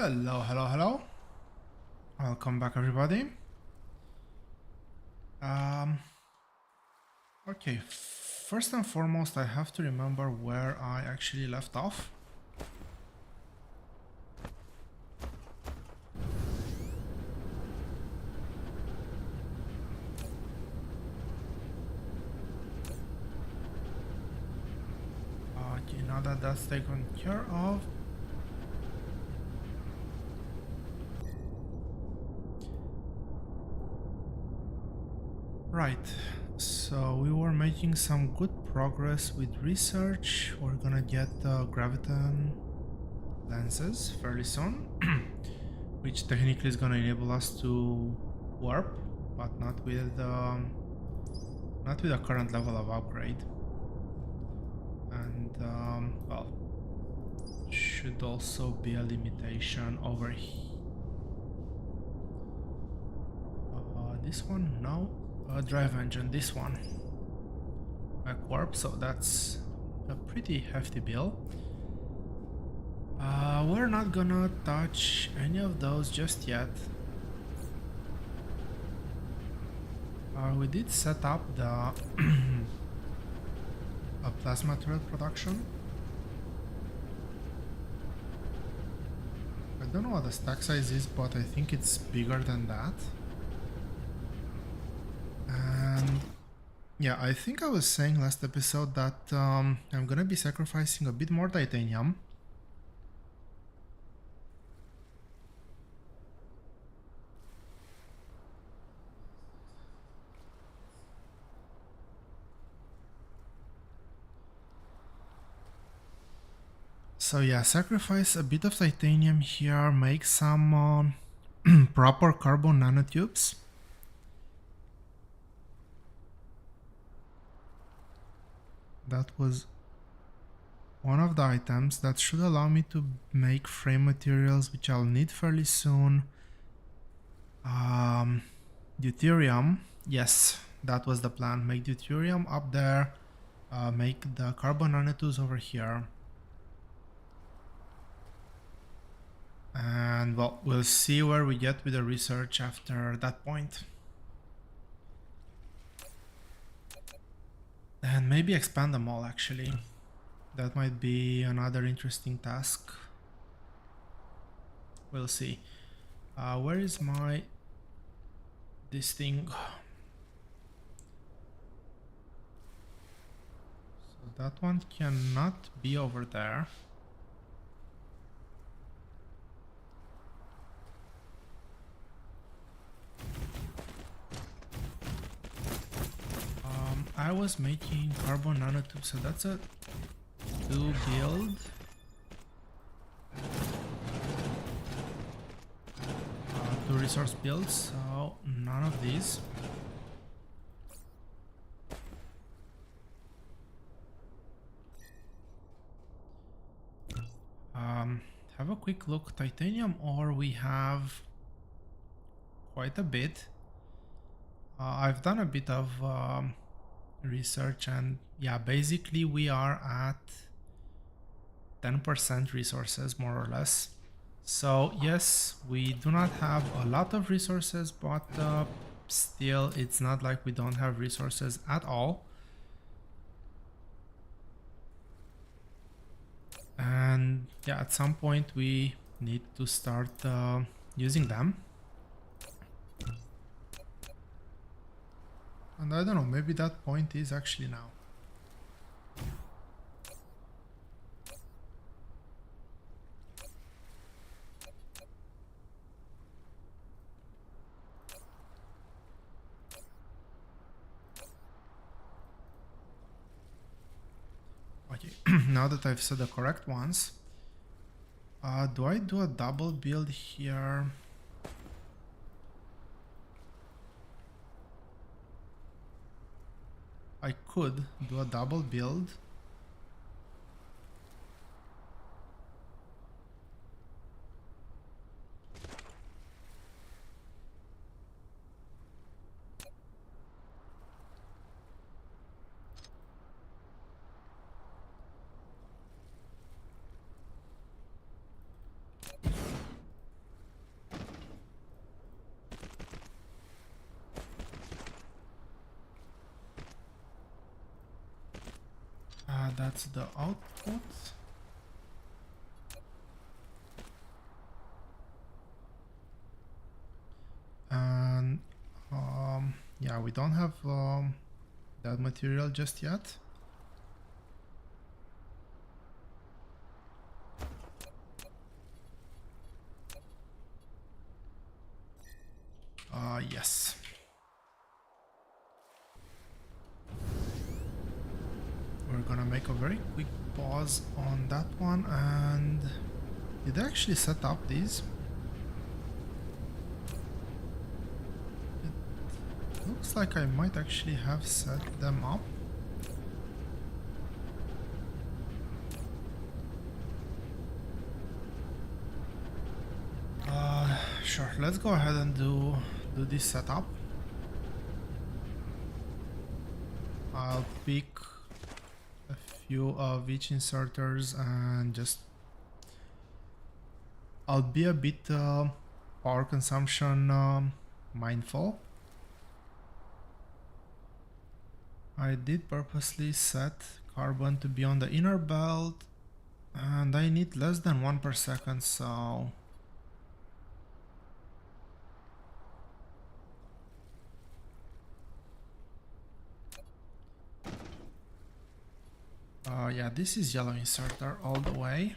Hello, hello, hello. Welcome back, everybody. Um, okay, first and foremost, I have to remember where I actually left off. Okay, now that that's taken care of. Right, so we were making some good progress with research. We're gonna get graviton lenses fairly soon, which technically is gonna enable us to warp, but not with a current level of upgrade. And well, should also be a limitation over here. This one, no. Drive engine, this one. Warp, so that's a pretty hefty bill. We're not gonna touch any of those just yet. We did set up the a plasma turret production. I don't know what the stack size is, but I think it's bigger than that. And yeah, I think I was saying last episode that I'm gonna be sacrificing a bit more titanium. So yeah, sacrifice a bit of titanium here, make some proper carbon nanotubes. That was one of the items that should allow me to make frame materials, which I'll need fairly soon. Deuterium, yes, that was the plan. Make deuterium up there, make the carbon nanotubes over here. And well, we'll see where we get with the research after that point. And maybe expand them all, actually. That might be another interesting task. We'll see. Where is this thing? So that one cannot be over there. I was making carbon nanotubes, so that's a 2 build. 2 resource builds, so none of these. Have a quick look. Titanium ore we have quite a bit. I've done a bit of research, and yeah, basically we are at 10% resources, more or less. So yes, we do not have a lot of resources, but still it's not like we don't have resources at all. And yeah, at some point we need to start using them. And I don't know, maybe that point is actually now. Okay, now that I've said the correct ones, do I do a double build here? I could do a double build. That's the output. And yeah, we don't have that material just yet. Yes. We're gonna make a very quick pause on that one. And did I actually set up these? It looks like I might actually have set them up. Sure, let's go ahead and do this setup. I'll pick a few of each inserters and just I'll be a bit power consumption mindful. I did purposely set carbon to be on the inner belt and I need less than 1 per second, so yeah, this is yellow inserter all the way.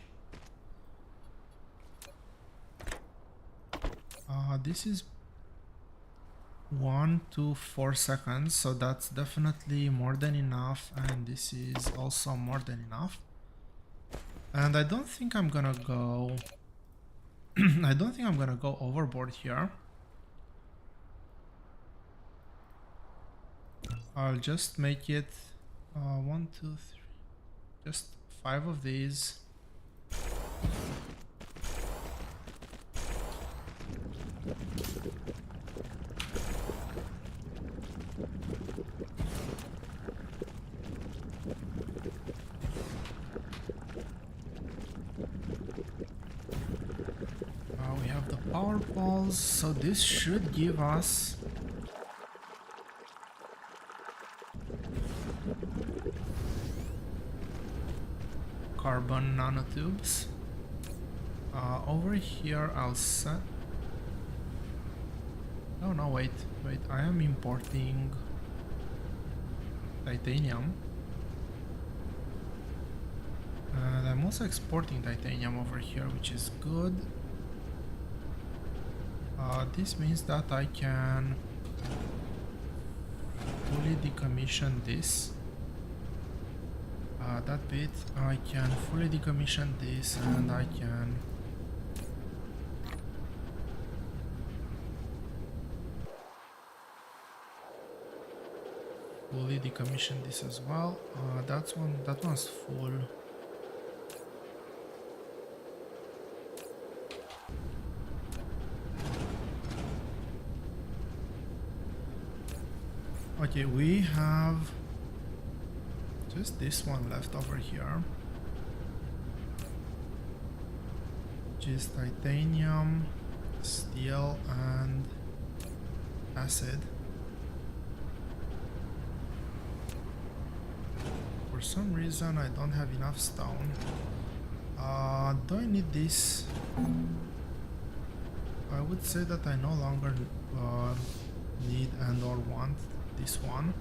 This is 1 to 4 seconds, so that's definitely more than enough, and this is also more than enough. And I don't think I'm gonna go I don't think I'm gonna go overboard here. I'll just make it 1, 2, 3, just 5 of these. We have the power balls, so this should give us carbon nanotubes. Over here I'll set... Oh no, wait, I am importing titanium. And I'm also exporting titanium over here, which is good. This means that I can fully decommission this. That bit, I can fully decommission this and I can fully decommission this as well. That one's full. Okay, we have just this one left over here, which is titanium, steel, and acid. For some reason I don't have enough stone. Do I need this? I would say that I no longer need and or want this one.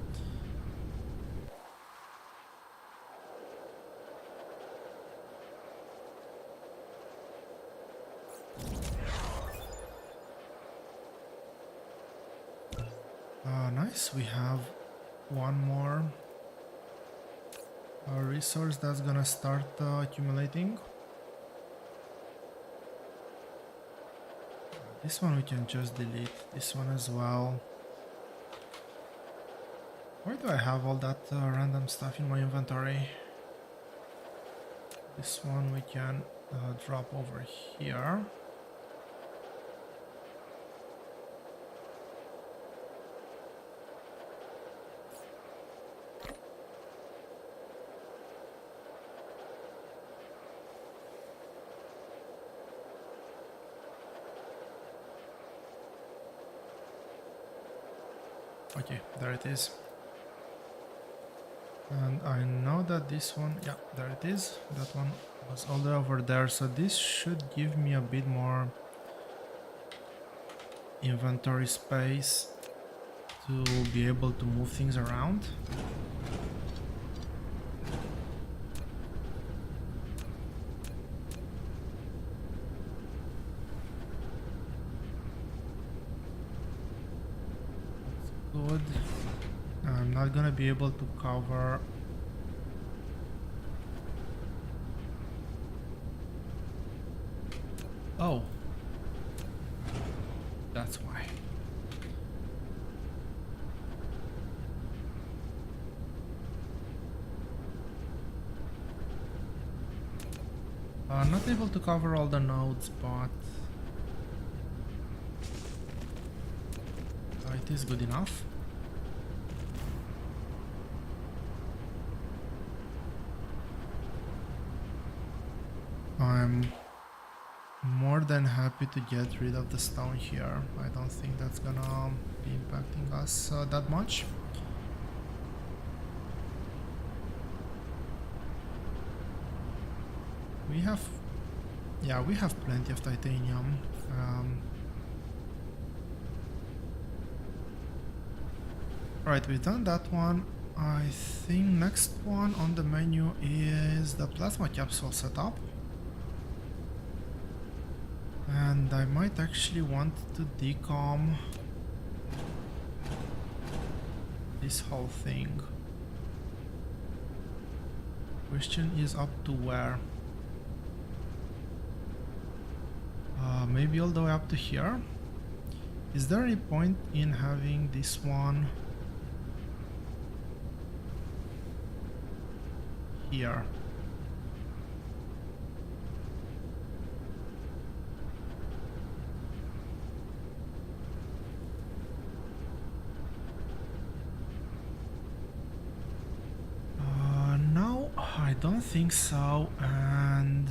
Nice, we have one more resource that's gonna start accumulating. This one we can just delete, this one as well. Why do I have all that random stuff in my inventory? This one we can drop over here. Okay, there it is. And I know that this one, yeah, there it is. That one was all the way over there. So this should give me a bit more inventory space to be able to move things around. That's good. I'm not gonna be able to cover. Oh, that's why. Not able to cover all the nodes, but it is good enough. I'm more than happy to get rid of the stone here. I don't think that's gonna be impacting us that much. We have, yeah, we have plenty of titanium. Right, we've done that one. I think next one on the menu is the plasma capsule setup. And I might actually want to decom this whole thing. Question is up to where? Maybe all the way up to here? Is there any point in having this one here? No, I don't think so. And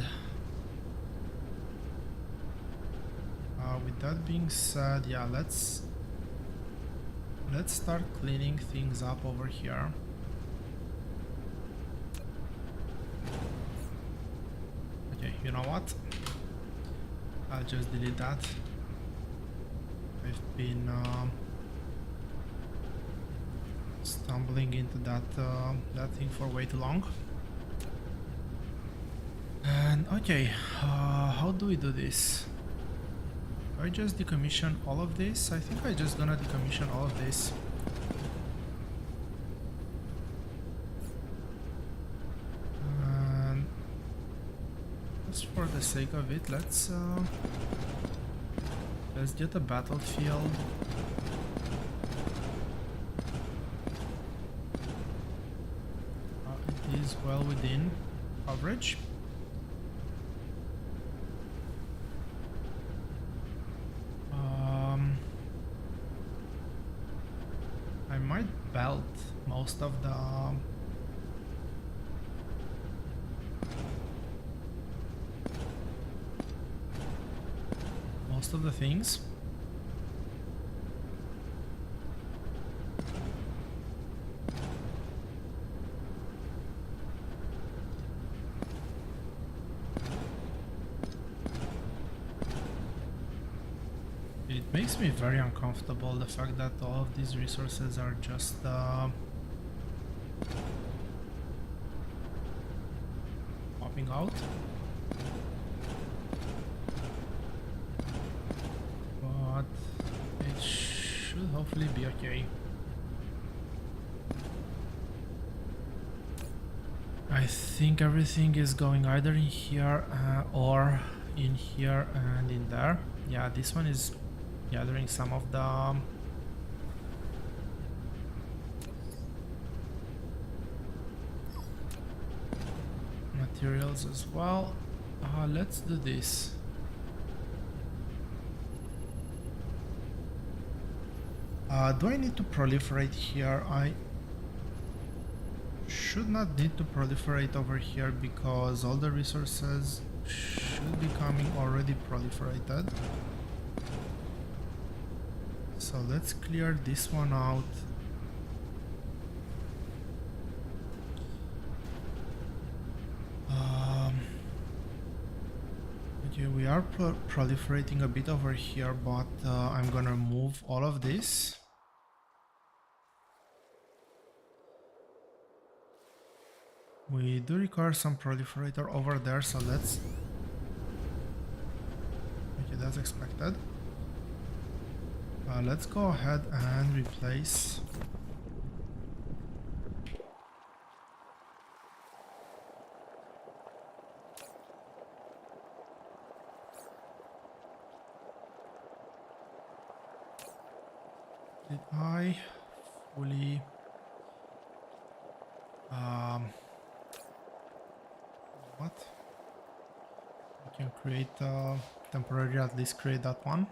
with that being said, yeah, let's start cleaning things up over here. Okay, you know what? I'll just delete that. I've been stumbling into that thing for way too long. And okay, how do we do this? Do I just decommission all of this? I think I just gonna decommission all of this. And just for the sake of it, let's get a battlefield. It is well within coverage. I might belt most of the things. It makes me very uncomfortable, the fact that all of these resources are just popping out. But it should hopefully be okay. I think everything is going either in here or in here and in there. Yeah, this one is gathering some of the materials as well. Let's do this. Do I need to proliferate here? I should not need to proliferate over here because all the resources should be coming already proliferated. So let's clear this one out. Okay, we are proliferating a bit over here, but I'm gonna move all of this. We do require some proliferator over there, so let's... Okay, that's expected. Let's go ahead and replace... Did I fully... what? We can create temporarily, at least create that one.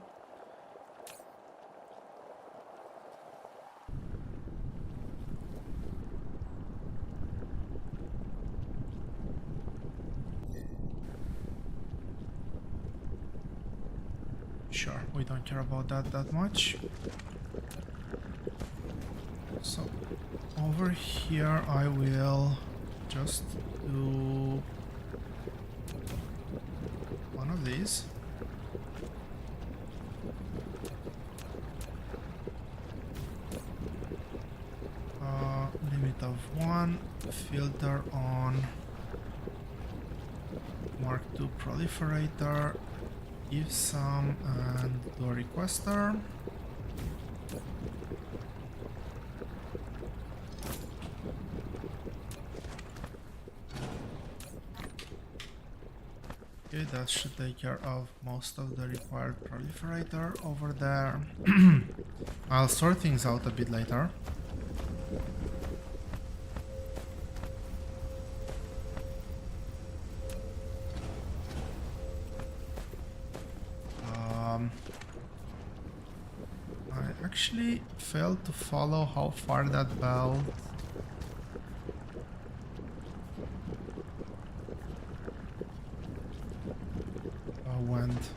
Sure, we don't care about that much. So over here I will just do one of these. Limit of 1, filter on Mark II proliferator, give some, and do a requester. Okay, that should take care of most of the required proliferator over there. I'll sort things out a bit later. I actually failed to follow how far that belt went.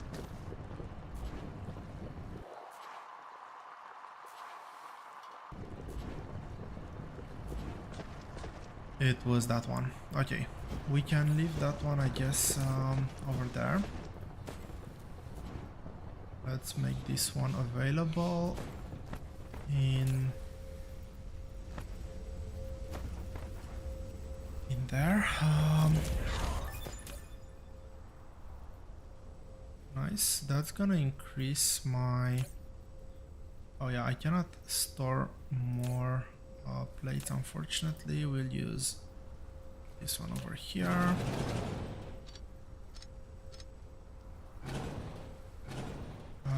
It was that one. Okay, we can leave that one, I guess, over there. Let's make this one available in there. Nice. That's gonna increase my... Oh yeah, I cannot store more plates, unfortunately. We'll use this one over here.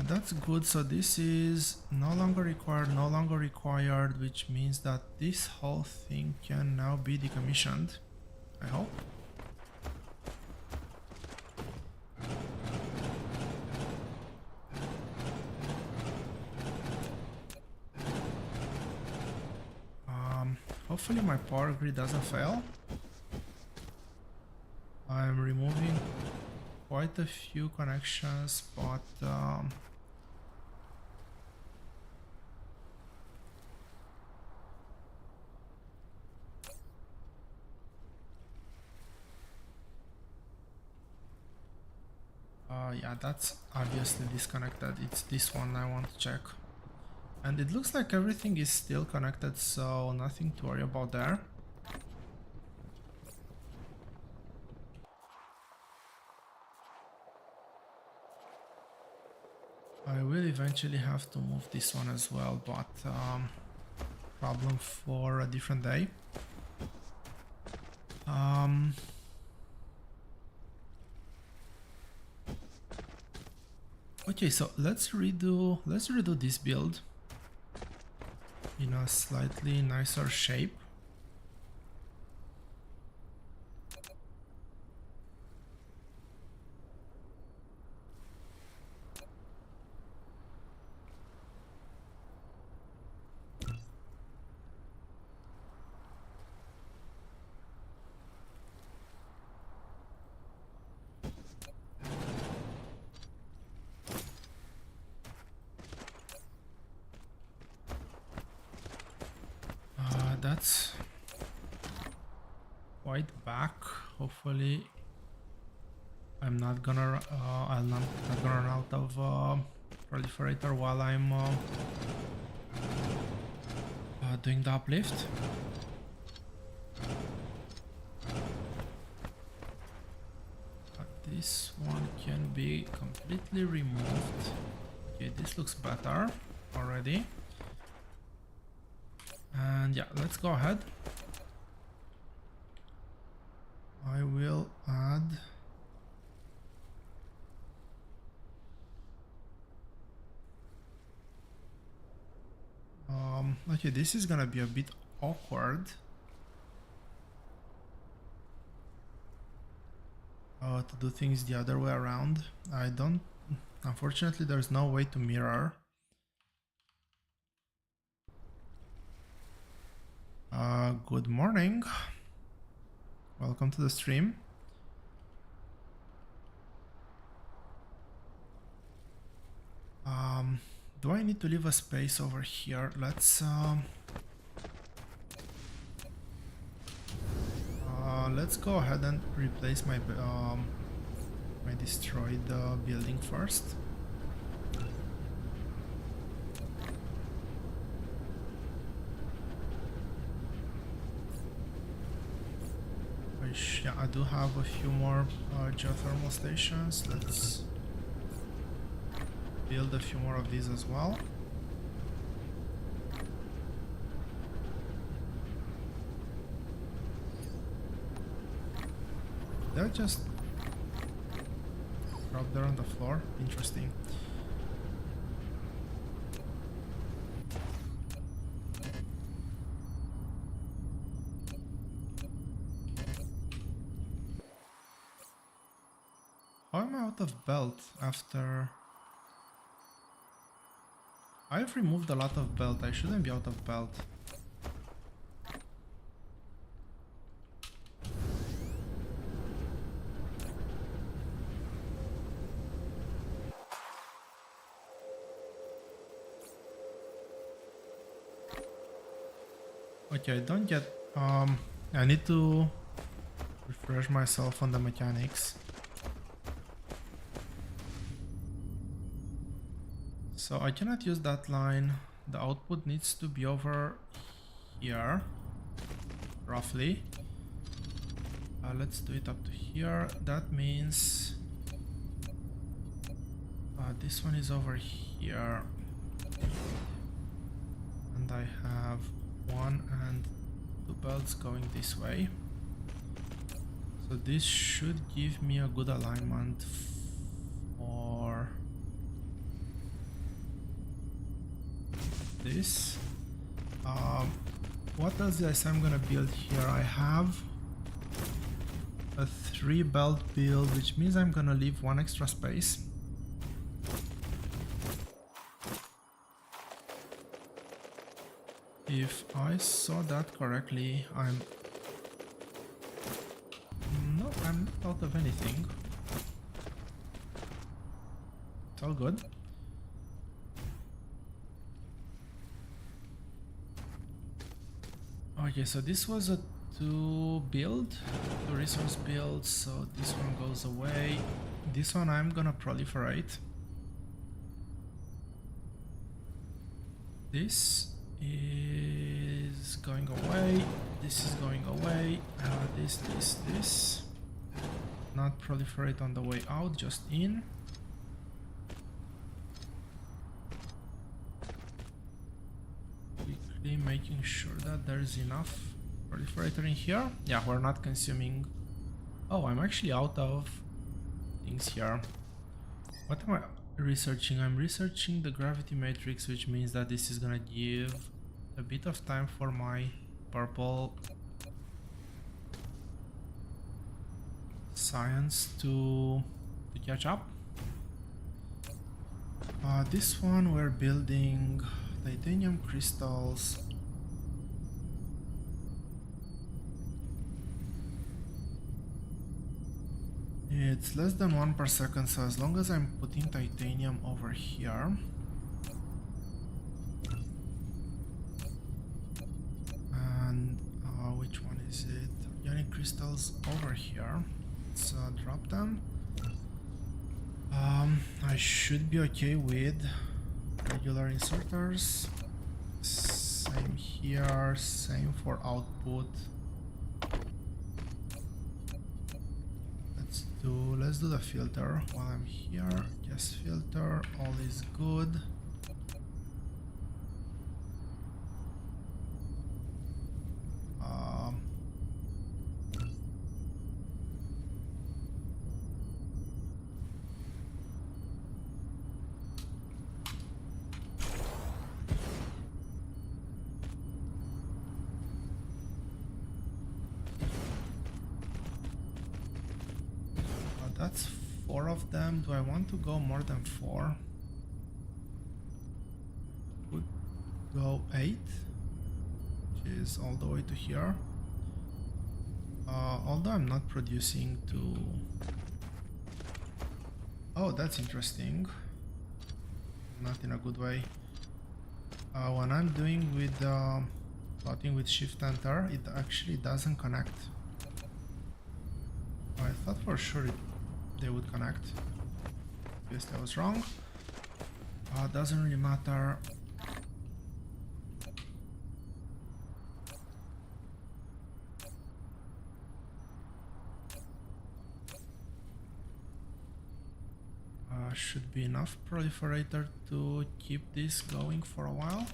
That's good. So this is no longer required, which means that this whole thing can now be decommissioned, I hope. Hopefully my power grid doesn't fail. I'm removing quite a few connections, but yeah, that's obviously disconnected. It's this one I want to check. And it looks like everything is still connected, so nothing to worry about there. I will eventually have to move this one as well, but problem for a different day. Okay, so let's redo this build in a slightly nicer shape. That's quite back. Hopefully I'm not gonna run out of proliferator while I'm doing the uplift. But this one can be completely removed. Okay, this looks better already. And yeah, let's go ahead. I will add okay, this is gonna be a bit awkward to do things the other way around. Unfortunately, there's no way to mirror. Good morning. Welcome to the stream. Do I need to leave a space over here? Let's go ahead and replace my my destroyed building first. Which, yeah, I do have a few more geothermal stations. Let's build a few more of these as well. They're just drop there on the floor. Interesting. How am I out of belt after... I've removed a lot of belt. I shouldn't be out of belt. Okay, I don't get... I need to refresh myself on the mechanics. So I cannot use that line. The output needs to be over here, roughly. Let's do it up to here. That means this one is over here. And I have 1 and 2 belts going this way. So this should give me a good alignment for this. What else is I'm gonna build here? I have a 3 belt build, which means I'm gonna leave 1 extra space. If I saw that correctly, I'm not out of anything. It's all good. Okay, so this was a 2 resource build, so this one goes away. This one I'm gonna proliferate. This is going away, this is going away, this. Not proliferate on the way out, just in. Quickly making sure that there's enough proliferator in here. Yeah, we're not consuming... Oh, I'm actually out of things here. What am I researching? I'm researching the gravity matrix, which means that this is gonna give a bit of time for my purple science to catch up. This one we're building titanium crystals. It's less than 1 per second, so as long as I'm putting titanium over here, and which one is it? Organic crystals over here. Let's drop them. I should be okay with regular inserters. Same here, same for output. Let's do the filter while I'm here. Yes, filter, all is good. That's 4 of them. Do I want to go more than 4? Would go 8, which is all the way to here. Although I'm not producing to... Oh, that's interesting. Not in a good way. When I'm doing with plotting with Shift Enter, it actually doesn't connect. I thought for sure they would connect. Guess I was wrong. Doesn't really matter. Should be enough proliferator to keep this going for a while.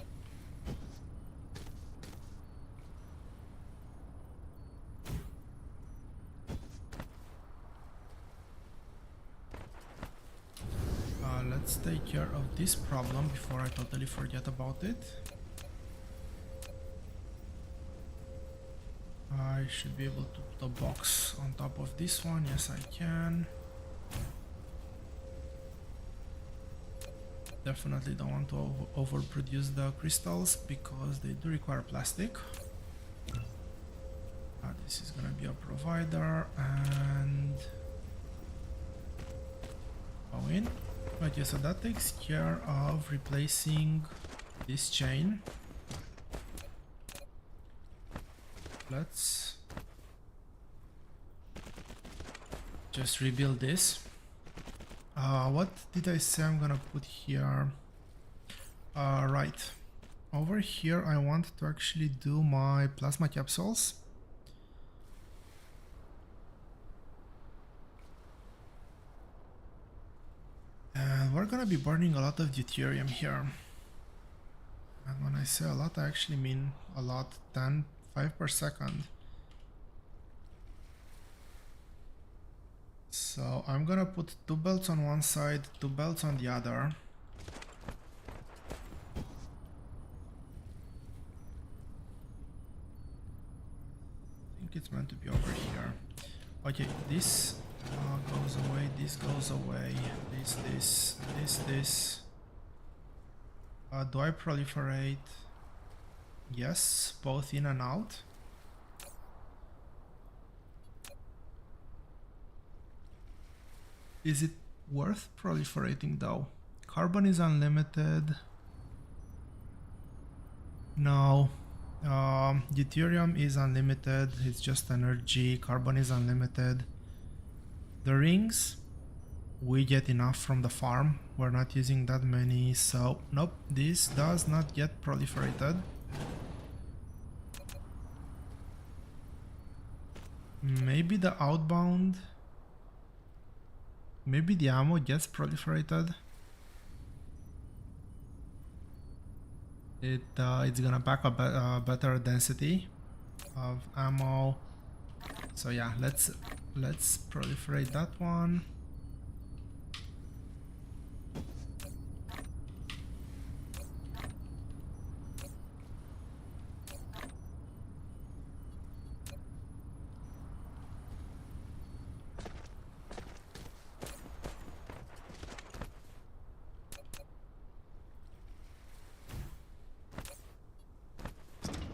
Let's take care of this problem before I totally forget about it. I should be able to put a box on top of this one. Yes, I can. Definitely don't want to overproduce the crystals because they do require plastic. This is gonna be a provider and go in. Okay, so that takes care of replacing this chain. Let's just rebuild this. What did I say I'm gonna put here? Right. Over here I want to actually do my plasma capsules. And we're gonna be burning a lot of deuterium here. And when I say a lot, I actually mean a lot. 5 per second. So I'm gonna put 2 belts on one side, 2 belts on the other. I think it's meant to be over here. Okay, this goes away, this goes away, this. Do I proliferate? Yes, both in and out. Is it worth proliferating though? Carbon is unlimited. No. Deuterium is unlimited, it's just energy. Carbon is unlimited. The rings, we get enough from the farm. We're not using that many, so nope, this does not get proliferated. Maybe the outbound, maybe the ammo gets proliferated. It's gonna pack a better density of ammo. So yeah, let's proliferate that one.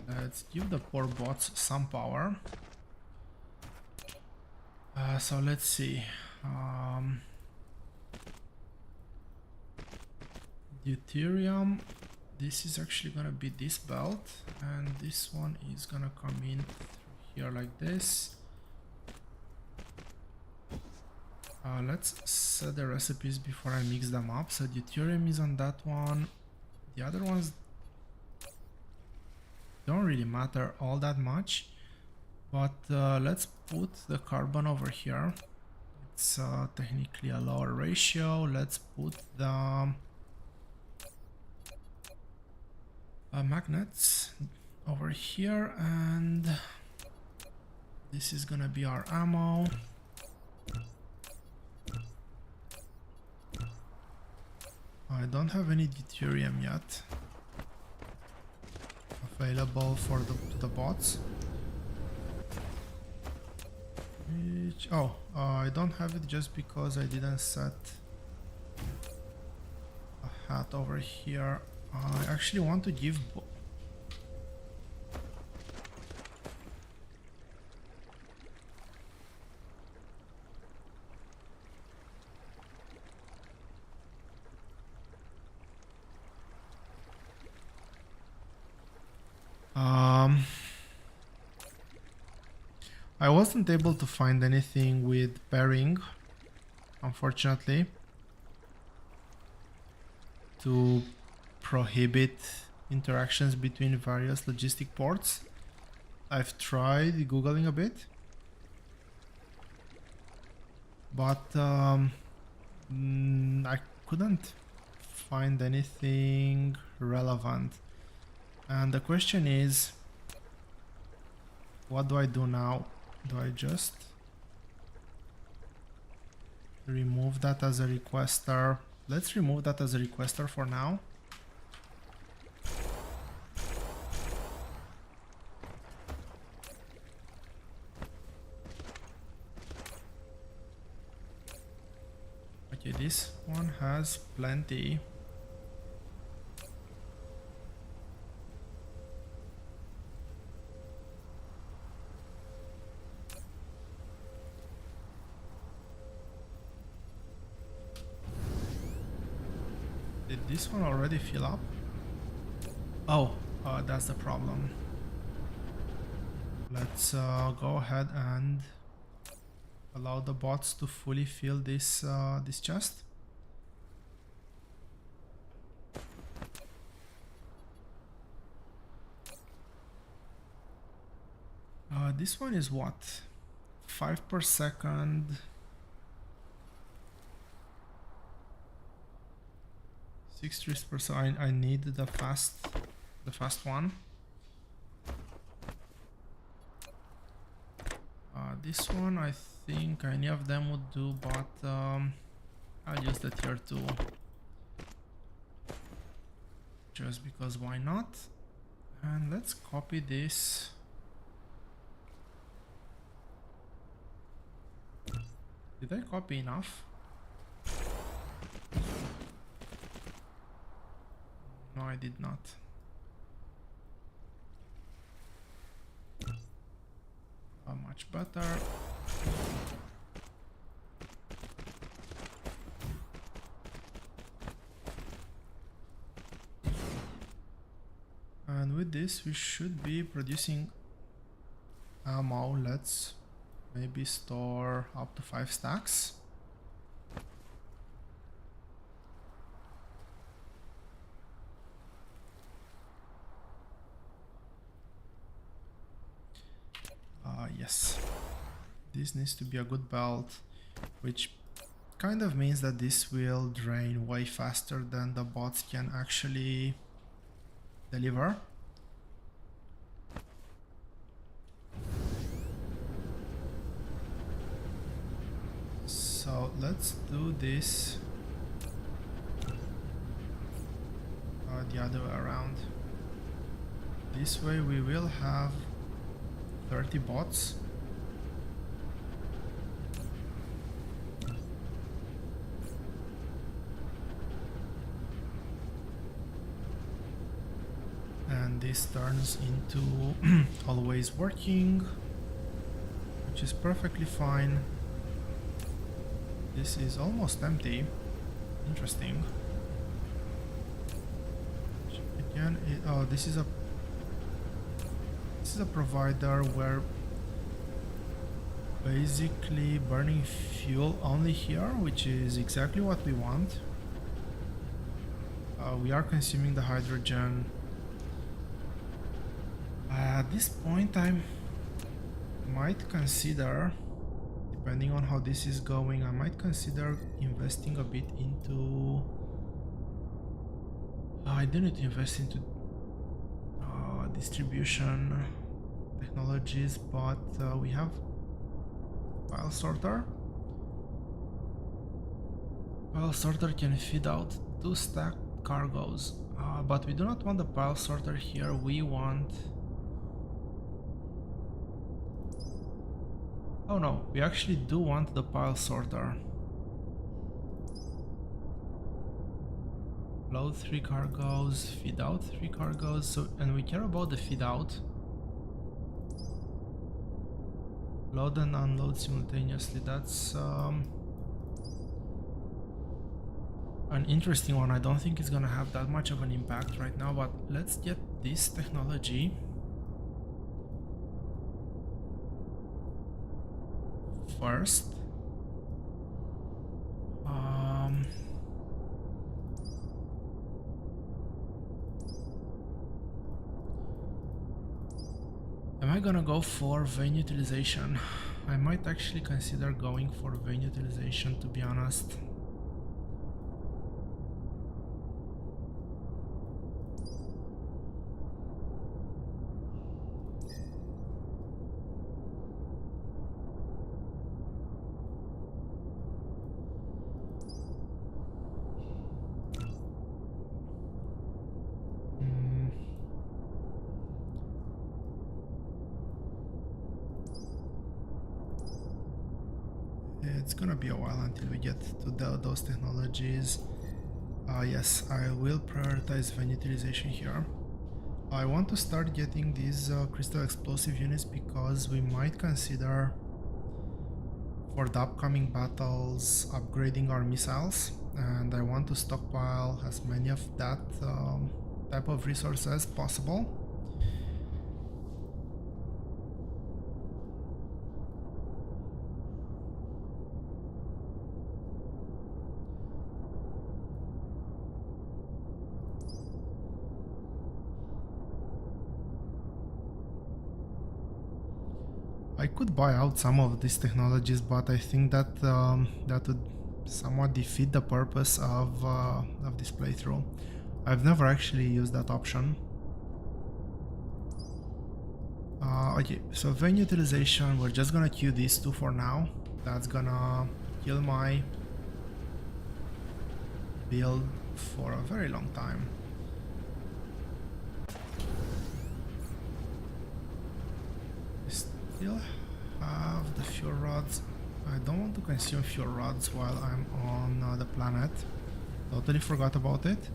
Let's give the poor bots some power. So let's see. Deuterium. This is actually gonna be this belt, and this one is gonna come in through here like this. Let's set the recipes before I mix them up. So deuterium is on that one. The other ones don't really matter all that much, but let's put the carbon over here. It's technically a lower ratio. Let's put the magnets over here, and this is gonna be our ammo. I don't have any deuterium yet available for the bots. I don't have it just because I didn't set a hat over here. I actually want to give I wasn't able to find anything with pairing, unfortunately, to prohibit interactions between various logistic ports. I've tried googling a bit, but I couldn't find anything relevant. And the question is, what do I do now? Do I just remove that as a requester? Let's remove that as a requester for now. Okay, this one has plenty. Did this one already fill up? Oh, that's the problem. Let's go ahead and allow the bots to fully fill this this chest. This one is what? 5 per second. 6 trips per second. I need the fast one. This one, I think any of them would do, but I'll use the tier 2 just because why not? And let's copy this. Did I copy enough? No, I did not. Much better. And with this we should be producing ammo. Let's maybe store up to 5 stacks. Yes, this needs to be a good belt, which kind of means that this will drain way faster than the bots can actually deliver. So let's do this the other way around. This way we will have 30 bots. And this turns into always working, which is perfectly fine. This is almost empty. Interesting. Again, oh, this is a provider where basically burning fuel only here, which is exactly what we want. We are consuming the hydrogen. At this point, I might consider, depending on how this is going, I might consider investing a bit into. I do need to invest into distribution technologies, but we have pile sorter. Pile sorter can feed out 2 stacked cargoes, but we do not want the pile sorter here. We want. Oh no, we actually do want the pile sorter. Load 3 cargoes, feed out 3 cargoes, so, and we care about the feed out. Load and unload simultaneously, that's an interesting one. I don't think it's gonna have that much of an impact right now, but let's get this technology first. Am I gonna go for vein utilization? I might actually consider going for vein utilization, to be honest. It's gonna be a while until we get to those technologies. Yes, I will prioritize vein utilization here. I want to start getting these crystal explosive units because we might consider for the upcoming battles upgrading our missiles, and I want to stockpile as many of that type of resources as possible. I could buy out some of these technologies, but I think that that would somewhat defeat the purpose of this playthrough. I've never actually used that option. Okay, so vein utilization, we're just gonna queue these two for now. That's gonna kill my build for a very long time. Still have the fuel rods. I don't want to consume fuel rods while I'm on the planet. Totally forgot about it.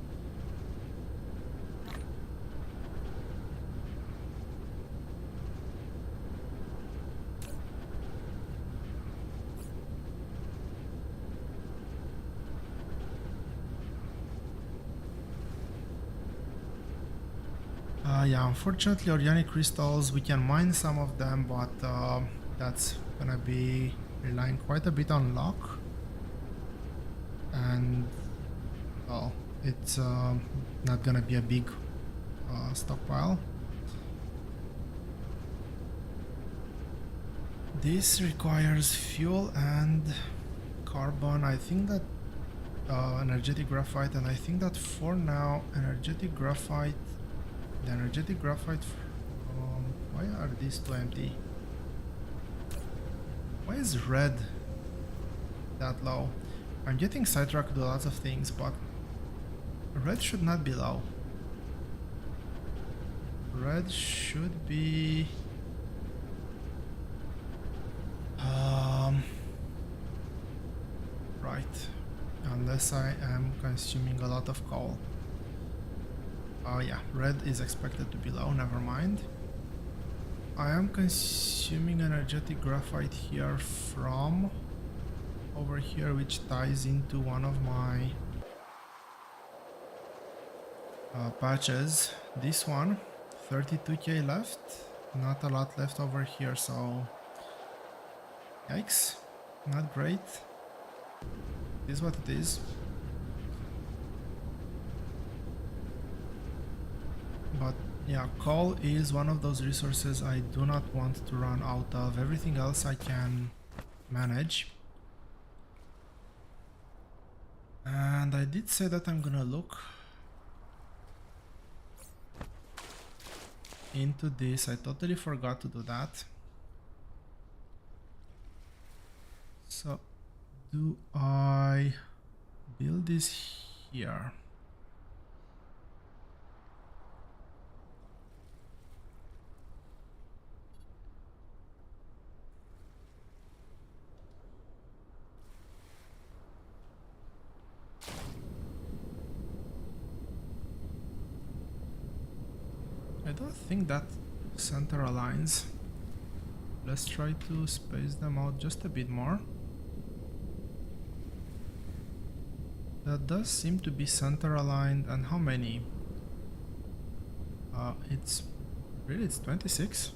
Yeah, unfortunately organic crystals, we can mine some of them, but that's gonna be relying quite a bit on luck. And, well, it's not gonna be a big stockpile. This requires fuel and carbon. I think that energetic graphite, and I think that for now, energetic graphite. The energetic graphite. Why are these two empty? Why is red that low? I'm getting sidetracked with lots of things, but red should not be low. Red should be. Right. Unless I am consuming a lot of coal. Yeah, red is expected to be low, never mind. I am consuming energetic graphite here from over here, which ties into one of my patches. This one, 32k left, not a lot left over here, so Yikes, not great. It is what it is. But yeah, coal is one of those resources I do not want to run out of. Everything else I can manage. And I did say that I'm gonna look into this. I totally forgot to do that. So do I build this here? I don't think that center aligns. Let's try to space them out just a bit more. That does seem to be center aligned. And how many? It's 26.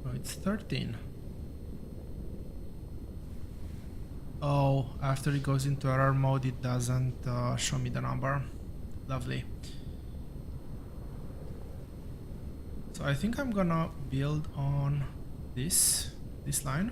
Oh, it's 13. Oh, after it goes into error mode, it doesn't show me the number. Lovely. So I think I'm gonna build on this line.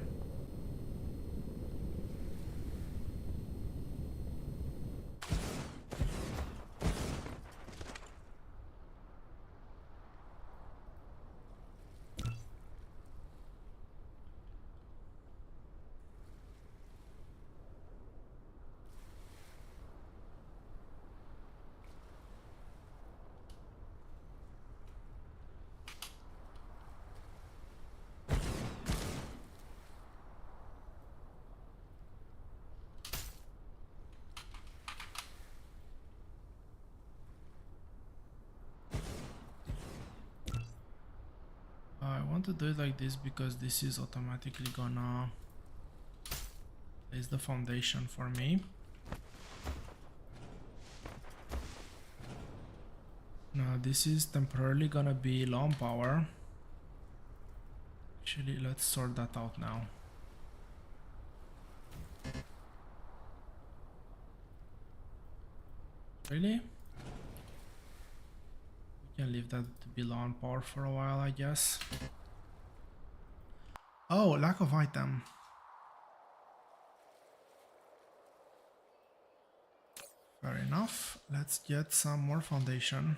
I want to do it like this because this is automatically gonna place the foundation for me. Now this is temporarily gonna be low on power. Actually, let's sort that out now. Really? We can leave that to be low on power for a while, I guess. Oh, lack of item. Fair enough. Let's get some more foundation.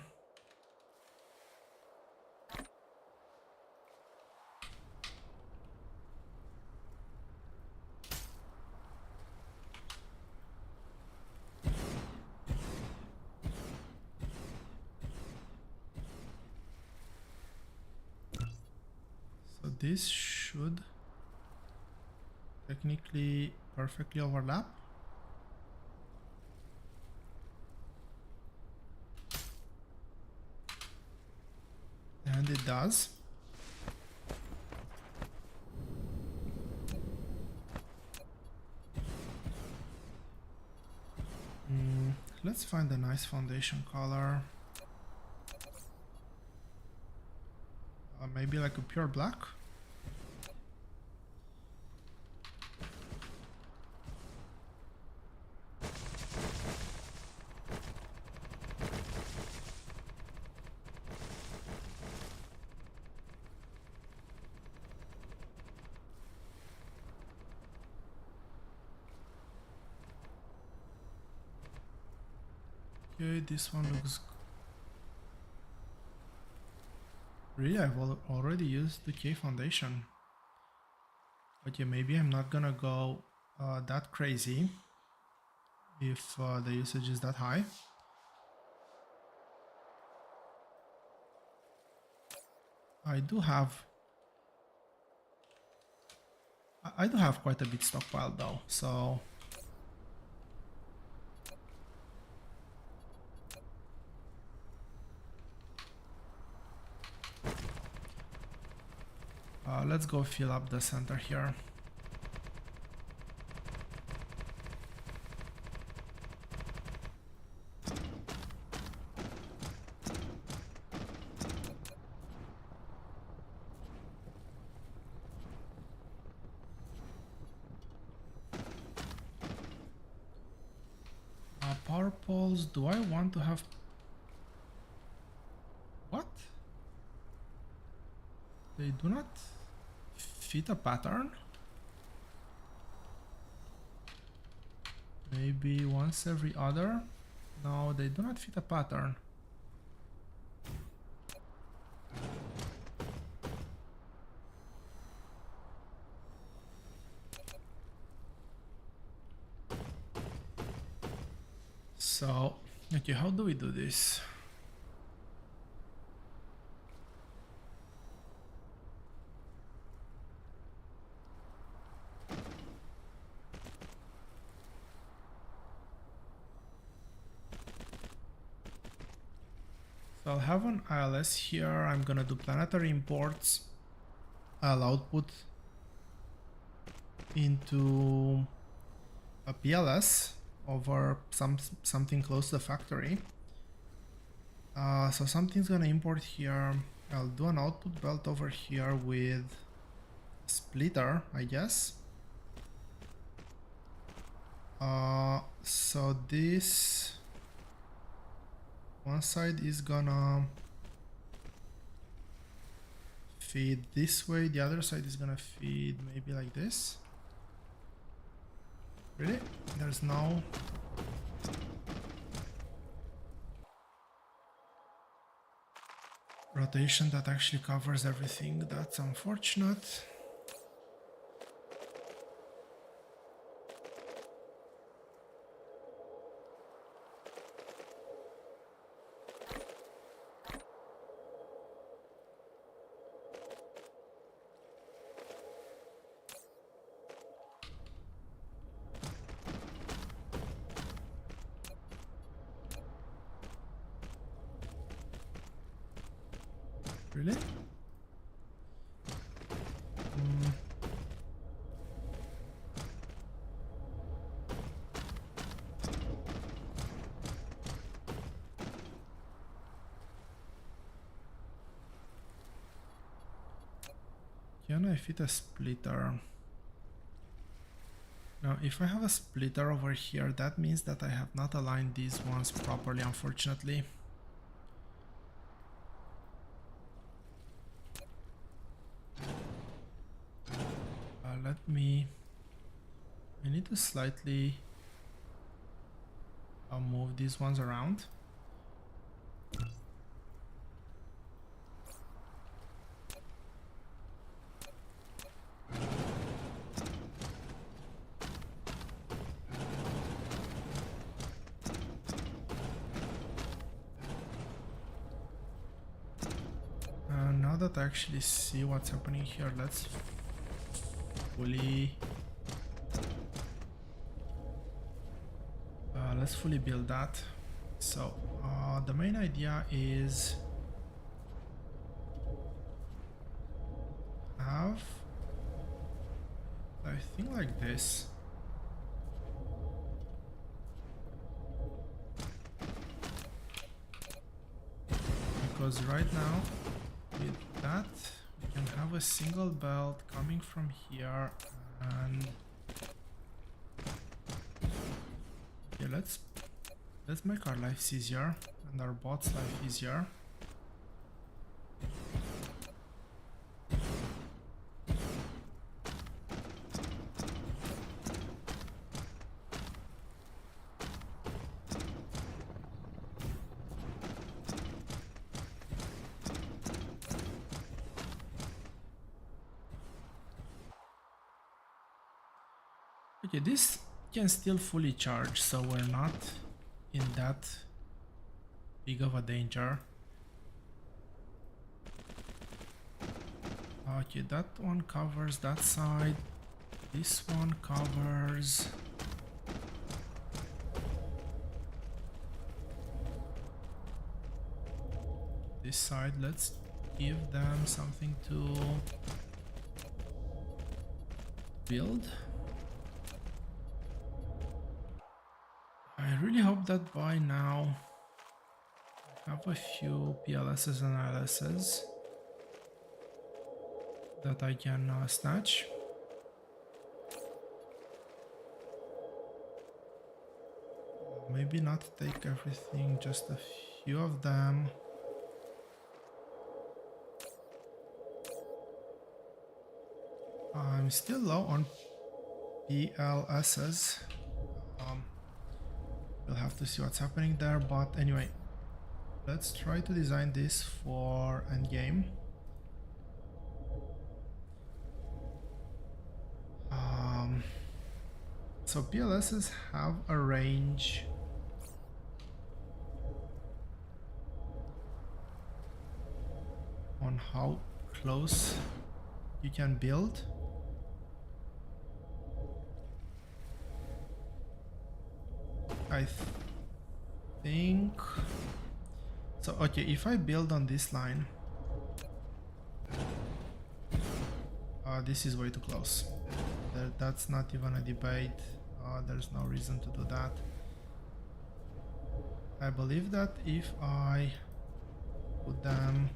So this should technically perfectly overlap. And it does. Let's find a nice foundation color. Maybe like a pure black. Okay, this one looks... Really, I've already used the K foundation. But yeah, maybe I'm not gonna go that crazy if the usage is that high. I do have quite a bit stockpiled though, so let's go fill up the center here. purples. Do I want to have... What? They do not fit a pattern? Maybe once every other? No, they do not fit a pattern. So, okay, how do we do this? So I'll have an ILS here. I'm gonna do planetary imports. I'll output into a PLS over something close to the factory. So something's gonna import here. I'll do an output belt over here with a splitter, I guess. So this one side is gonna feed this way, the other side is gonna feed maybe like this. Really? There's no... rotation that actually covers everything. That's unfortunate. Really? Can I fit a splitter? Now, if I have a splitter over here, that means that I have not aligned these ones properly, unfortunately. I need to slightly move these ones around. Now that I actually see what's happening here, let's fully build that. So the main idea is have, I think, like this. Because right now with that we can have a single belt coming from here, and okay, let's make our lives easier and our bot's life easier. Okay, this can still fully charge, so we're not in that big of a danger. Okay, that one covers that side. This one covers this side. Let's give them something to build. I really hope that by now I have a few PLSs and ILSs that I can snatch. maybe not take everything, just a few of them. I'm still low on PLSs. We'll have to see what's happening there, but anyway, let's try to design this for endgame. So PLSs have a range on how close you can build. I think so. Okay, if I build on this line, this is way too close. That's not even a debate. There's no reason to do that. I believe that if I put them,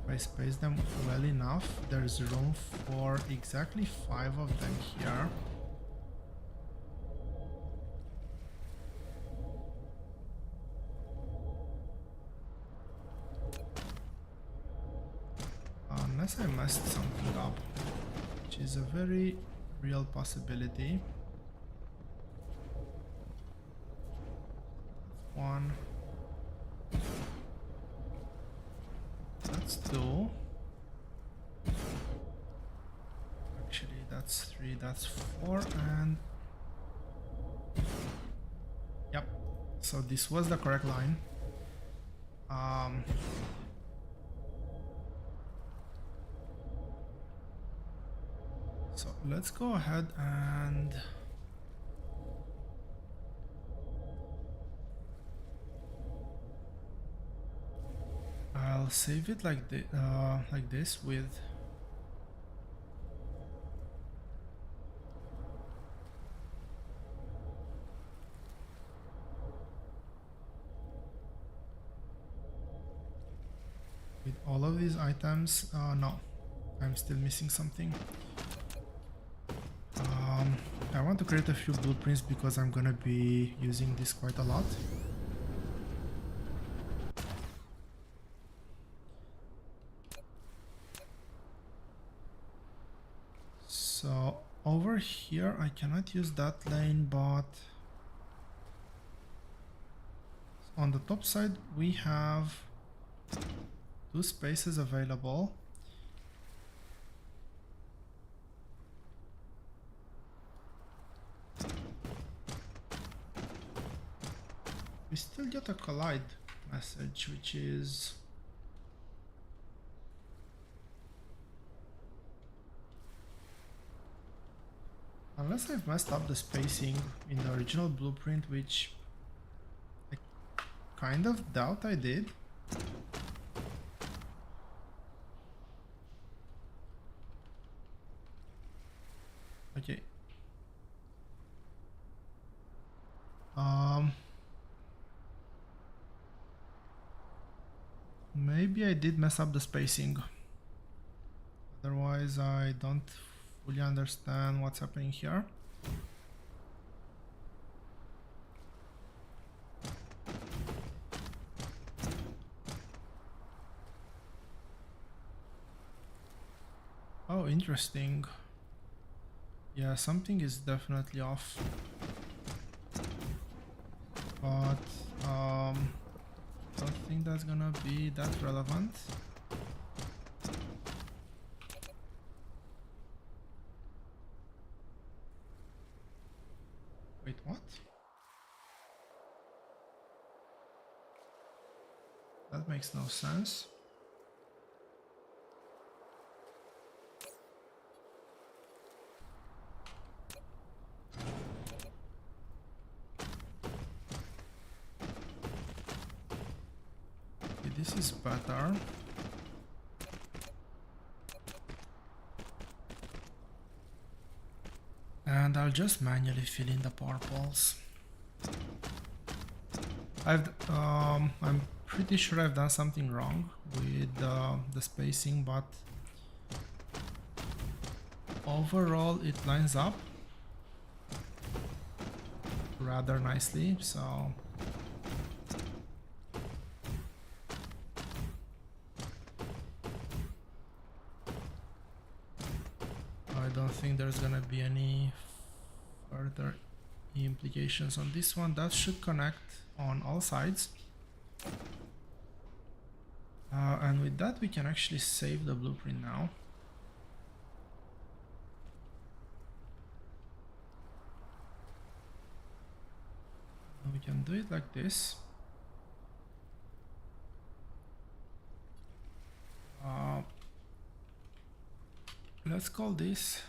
if I space them well enough, there's room for exactly 5 of them here. Unless I messed something up, which is a very real possibility. That's 1. That's 2. Actually, that's 3, that's 4, and yep. So this was the correct line. So let's go ahead and I'll save it like this with all of these items. No, I'm still missing something. I want to create a few blueprints because I'm gonna be using this quite a lot. So over here I cannot use that lane, but on the top side we have 2 spaces available. We still get a collide message, which is unless I've messed up the spacing in the original blueprint, which I kind of doubt I did. Okay. Maybe I did mess up the spacing. Otherwise, I don't fully understand what's happening here. Oh, interesting. Yeah, something is definitely off. But I don't think that's gonna be that relevant. Wait, what? That makes no sense. This is better. And I'll just manually fill in the purples. I'm pretty sure I've done something wrong with the spacing, but overall it lines up rather nicely, so I don't think there's gonna be any further implications on this one. That should connect on all sides. And with that we can actually save the blueprint now. And we can do it like this. Let's call this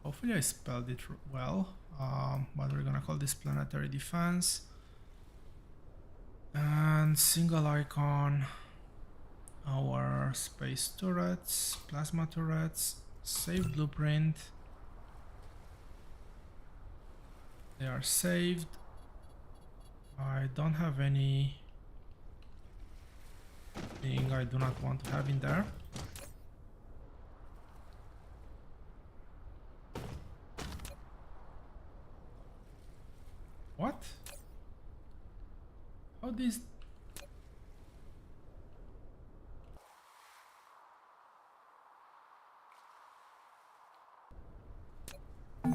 hopefully I spelled it well, but we're gonna call this planetary defense. And single icon, our space turrets, plasma turrets, save blueprint. They are saved. I don't have any thing I do not want to have in there. What? How this? How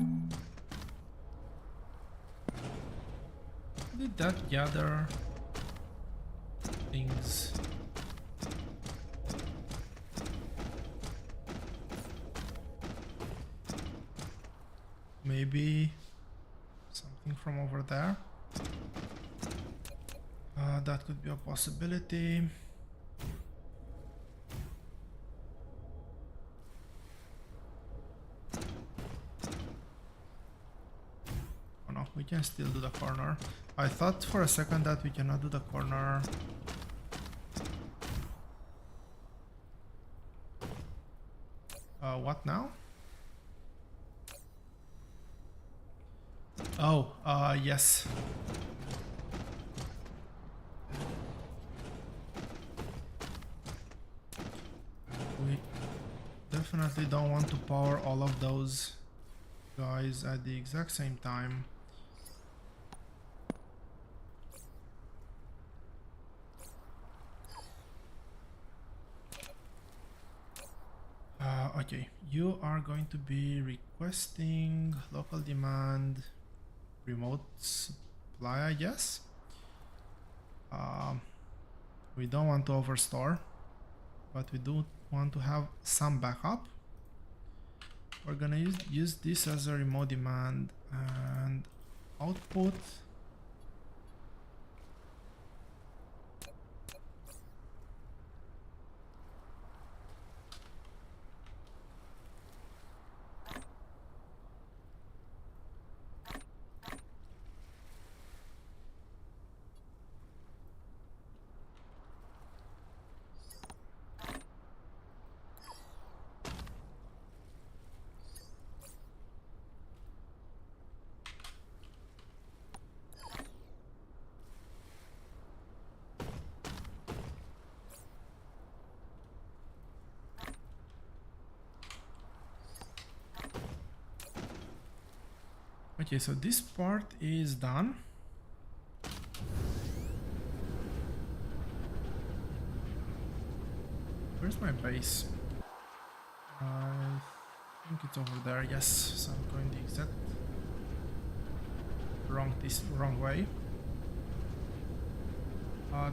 did that gather things? Maybe something from over there. That could be a possibility. Oh no, we can still do the corner. I thought for a second that we cannot do the corner. What now? Oh, yes. We definitely don't want to power all of those guys at the exact same time. Okay, you are going to be requesting local demand remote supply, I guess. We don't want to overstore, but we do want to have some backup. We're gonna use this as a remote demand and output. Okay, so this part is done. Where's my base? I think it's over there, yes. So I'm going the exact wrong way.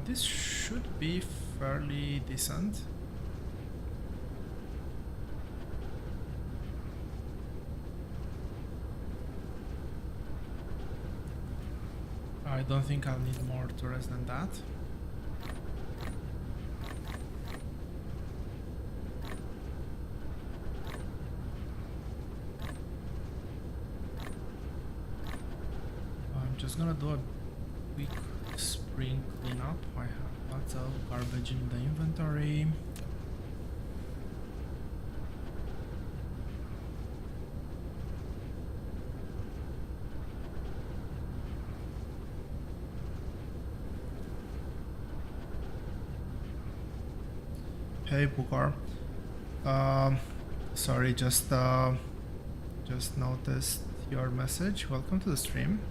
This should be fairly decent. I don't think I'll need more turrets than that. I'm just gonna do a quick spring cleanup. I have lots of garbage in the inventory. Hey Pukar. Sorry, just noticed your message. Welcome to the stream.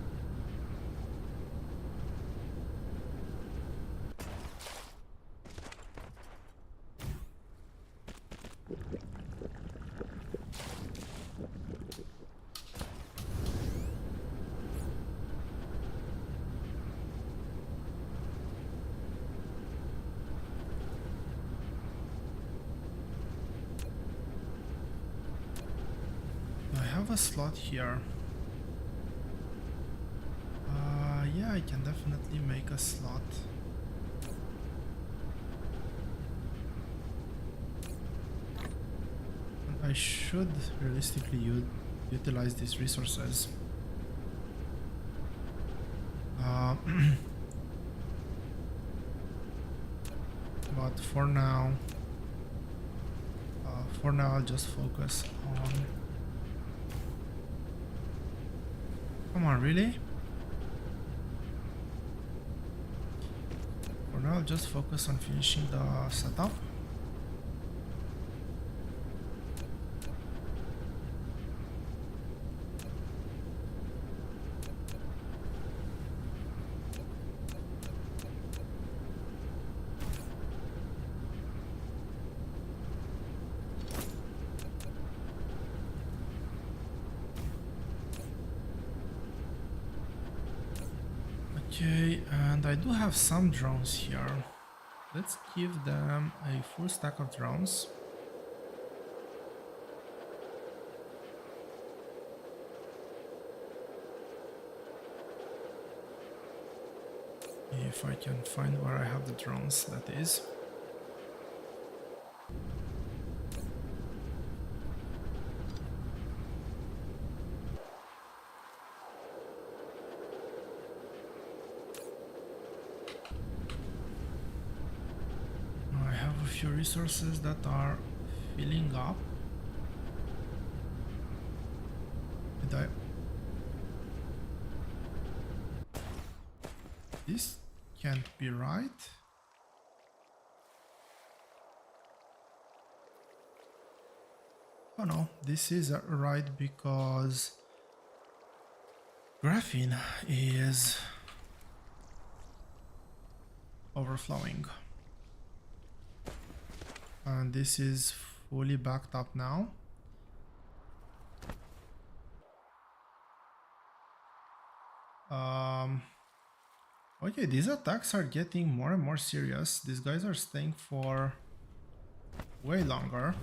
I have a slot here. Yeah, I can definitely make a slot. And I should realistically utilize these resources. But for now, I'll just focus on. Come on, really? For now, I'll just focus on finishing the setup. Okay, and I do have some drones here. Let's give them a full stack of drones. If I can find where I have the drones, that is. I have a few resources that are filling up. Did I? This can't be right. Oh no, this is right because graphene is overflowing. And this is fully backed up now. Okay, these attacks are getting more and more serious. These guys are staying for way longer.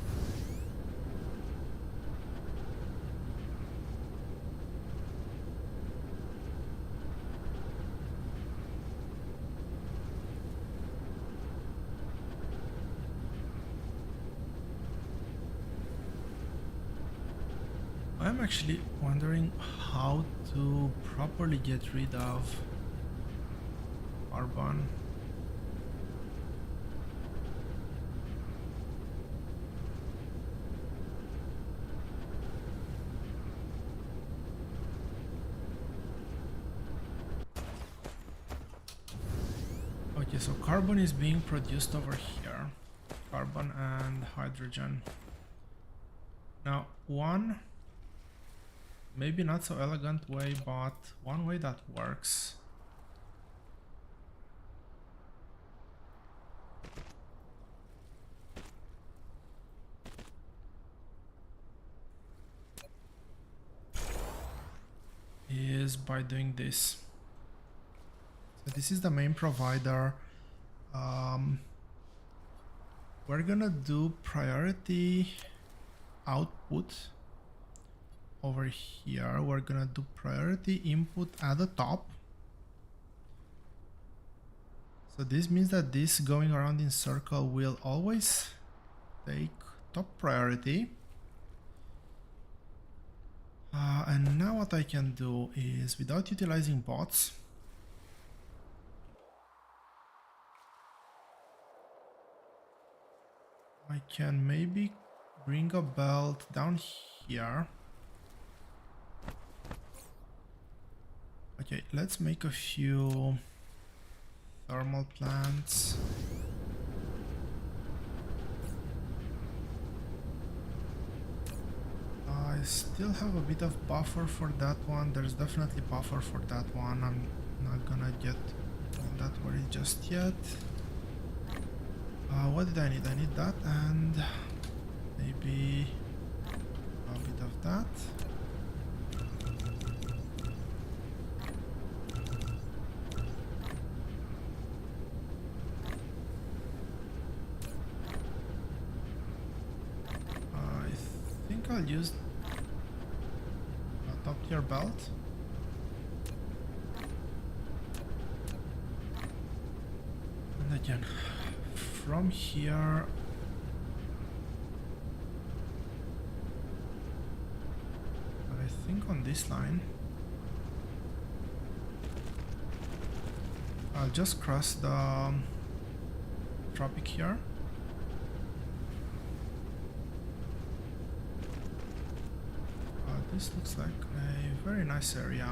I'm actually wondering how to properly get rid of carbon. Okay, so carbon is being produced over here. Carbon and hydrogen. Now, one maybe not so elegant way, but one way that works. Is by doing this. So this is the main provider. We're gonna do priority output over here. We're gonna do priority input at the top. So this means that this going around in circle will always take top priority. And now what I can do is, without utilizing bots, I can maybe bring a belt down here. Okay, let's make a few thermal plants. Still have a bit of buffer for that one. There's definitely buffer for that one. I'm not gonna get that worried just yet. What did I need? I need that and maybe a bit of that. I think I'll use a top tier belt. And again, from here, I think on this line, I'll just cross the tropic here. This looks like a very nice area.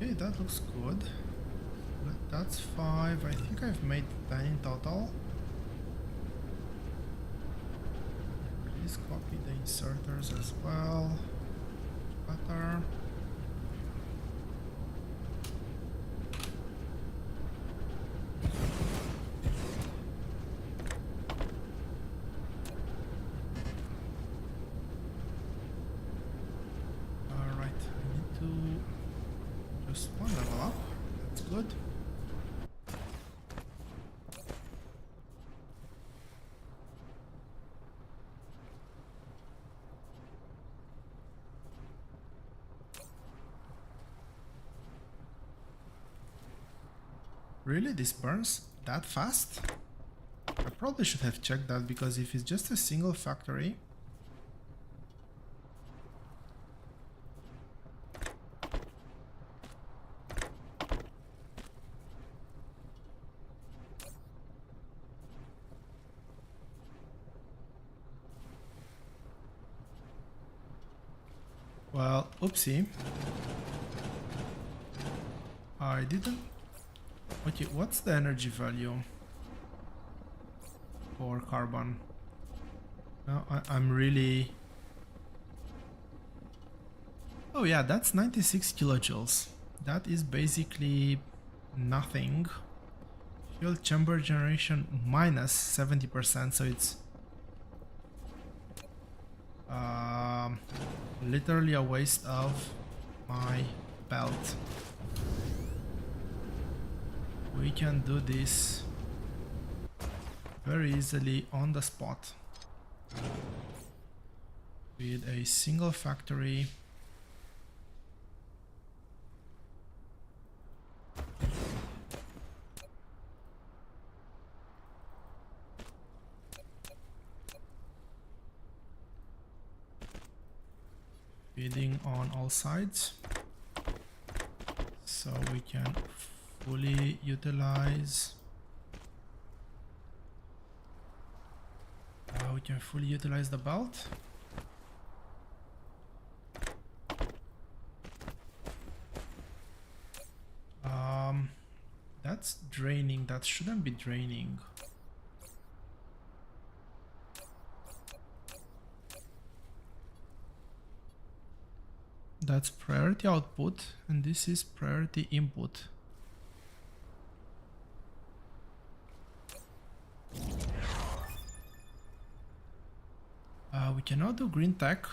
Okay, that looks good. That's 5. I think I've made 10 in total. Please copy the inserters as well. Better. Alright, I need to just one level up. That's good. Really? This burns that fast? I probably should have checked that, because if it's just a single factory... Well, oopsie. I didn't... Okay, what's the energy value for carbon? No, I'm really... Oh yeah, that's 96 kilojoules. That is basically nothing. Fuel chamber generation minus 70%, so it's literally a waste of my belt. We can do this very easily on the spot with a single factory. Feeding on all sides, so we can fully utilize the belt. That's draining. That shouldn't be draining. That's priority output, and this is priority input. We cannot do green tech.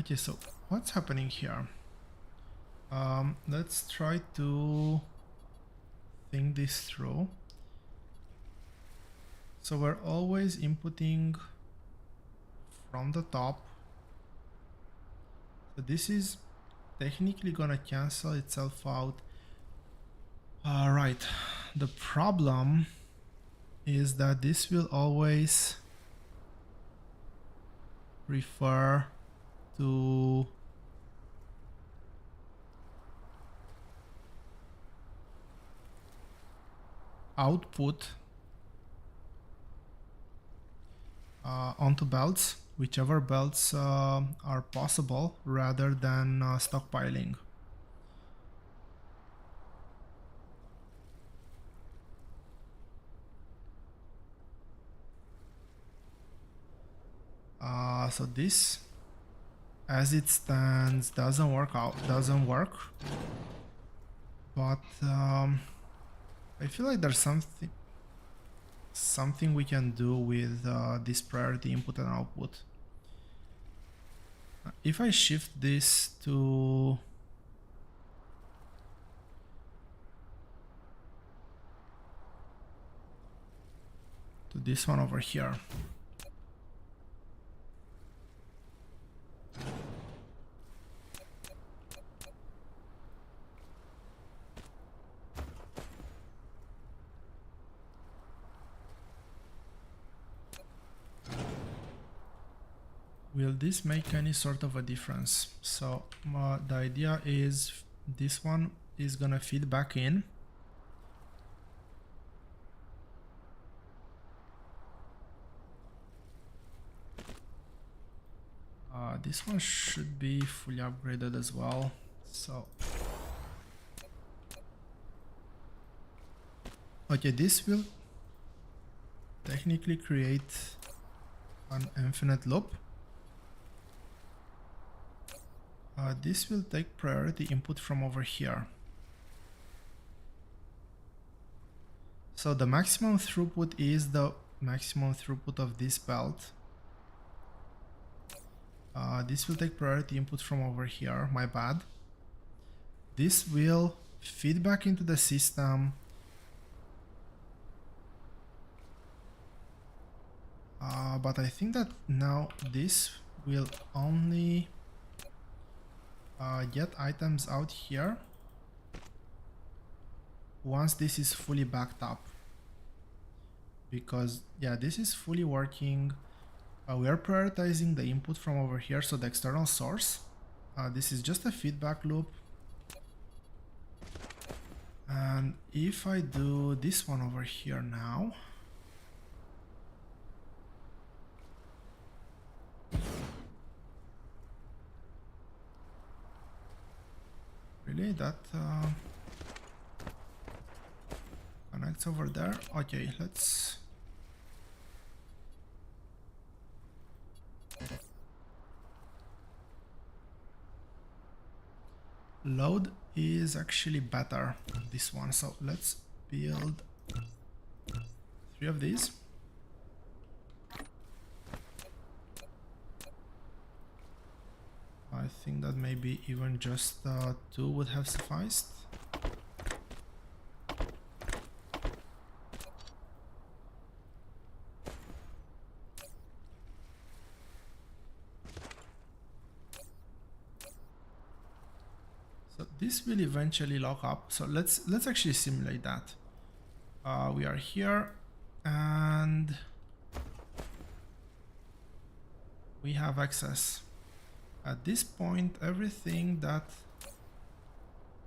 Okay, so what's happening here? Let's try to think this through. So we're always inputting from the top. So this is technically gonna cancel itself out. Right. The problem is that this will always refer to output onto belts, whichever belts are possible, rather than stockpiling. So this, as it stands, doesn't work. But I feel like there's something we can do with this priority input and output. If I shift this to this one over here. Will this make any sort of a difference? So the idea is this one is gonna feed back in. This one should be fully upgraded as well. So okay, this will technically create an infinite loop. This will take priority input from over here. So the maximum throughput is the maximum throughput of this belt. This will take priority input from over here, my bad. This will feed back into the system. But I think that now this will only get items out here once this is fully backed up, because yeah, this is fully working. We are prioritizing the input from over here, so the external source. This is just a feedback loop, and if I do this one over here now, really that connects over there. Okay, let's load is actually better than this one, so let's build 3 of these. I think that maybe even just 2 would have sufficed. So this will eventually lock up. So let's actually simulate that. We are here and we have access. At this point, everything that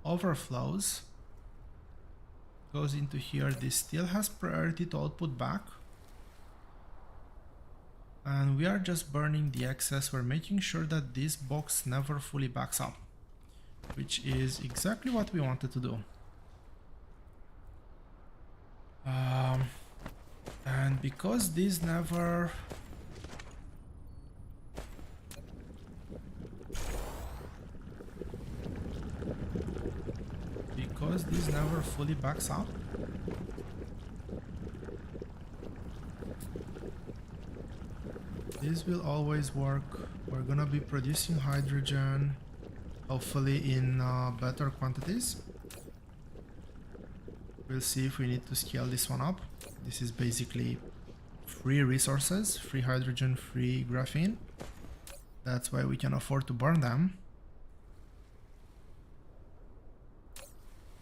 overflows goes into here. This still has priority to output back. And we are just burning the excess. We're making sure that this box never fully backs up, which is exactly what we wanted to do. And because this never fully backs up, this will always work. We're gonna be producing hydrogen, hopefully in better quantities. We'll see if we need to scale this one up. This is basically free resources, free hydrogen, free graphene. That's why we can afford to burn them.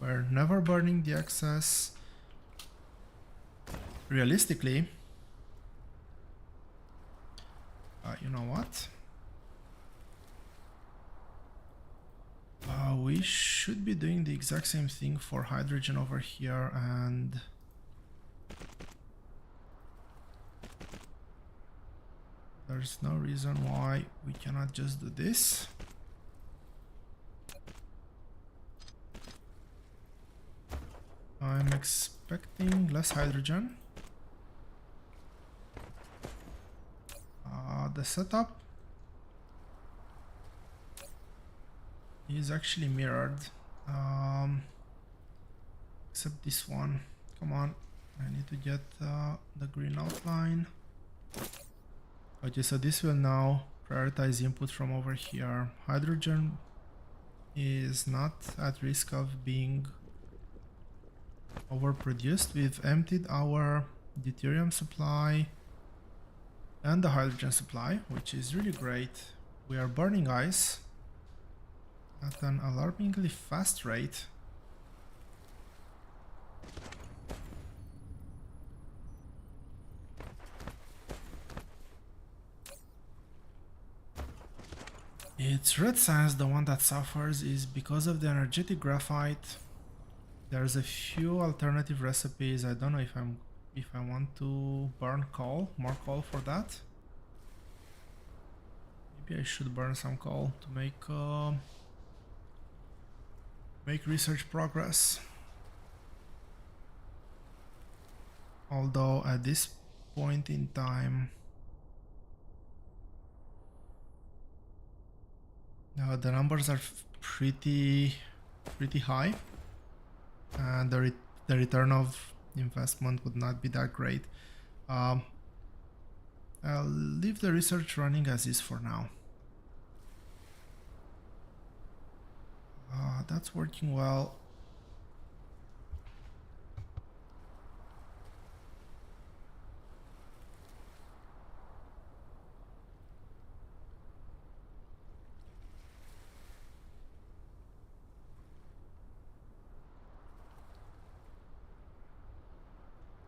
We're never burning the excess. Realistically, you know what? We should be doing the exact same thing for hydrogen over here, and there's no reason why we cannot just do this. I'm expecting less hydrogen. The setup is actually mirrored, except this one. Come on, I need to get the green outline. Okay, so this will now prioritize input from over here. Hydrogen is not at risk of being overproduced. We've emptied our deuterium supply and the hydrogen supply, which is really great. We are burning ice at an alarmingly fast rate. It's red science, the one that suffers, is because of the energetic graphite. There's a few alternative recipes. I don't know if I want to burn coal, more coal for that. Maybe I should burn some coal to make research progress. Although at this point in time, the numbers are pretty high, and the return of investment would not be that great. I'll leave the research running as is for now. That's working well.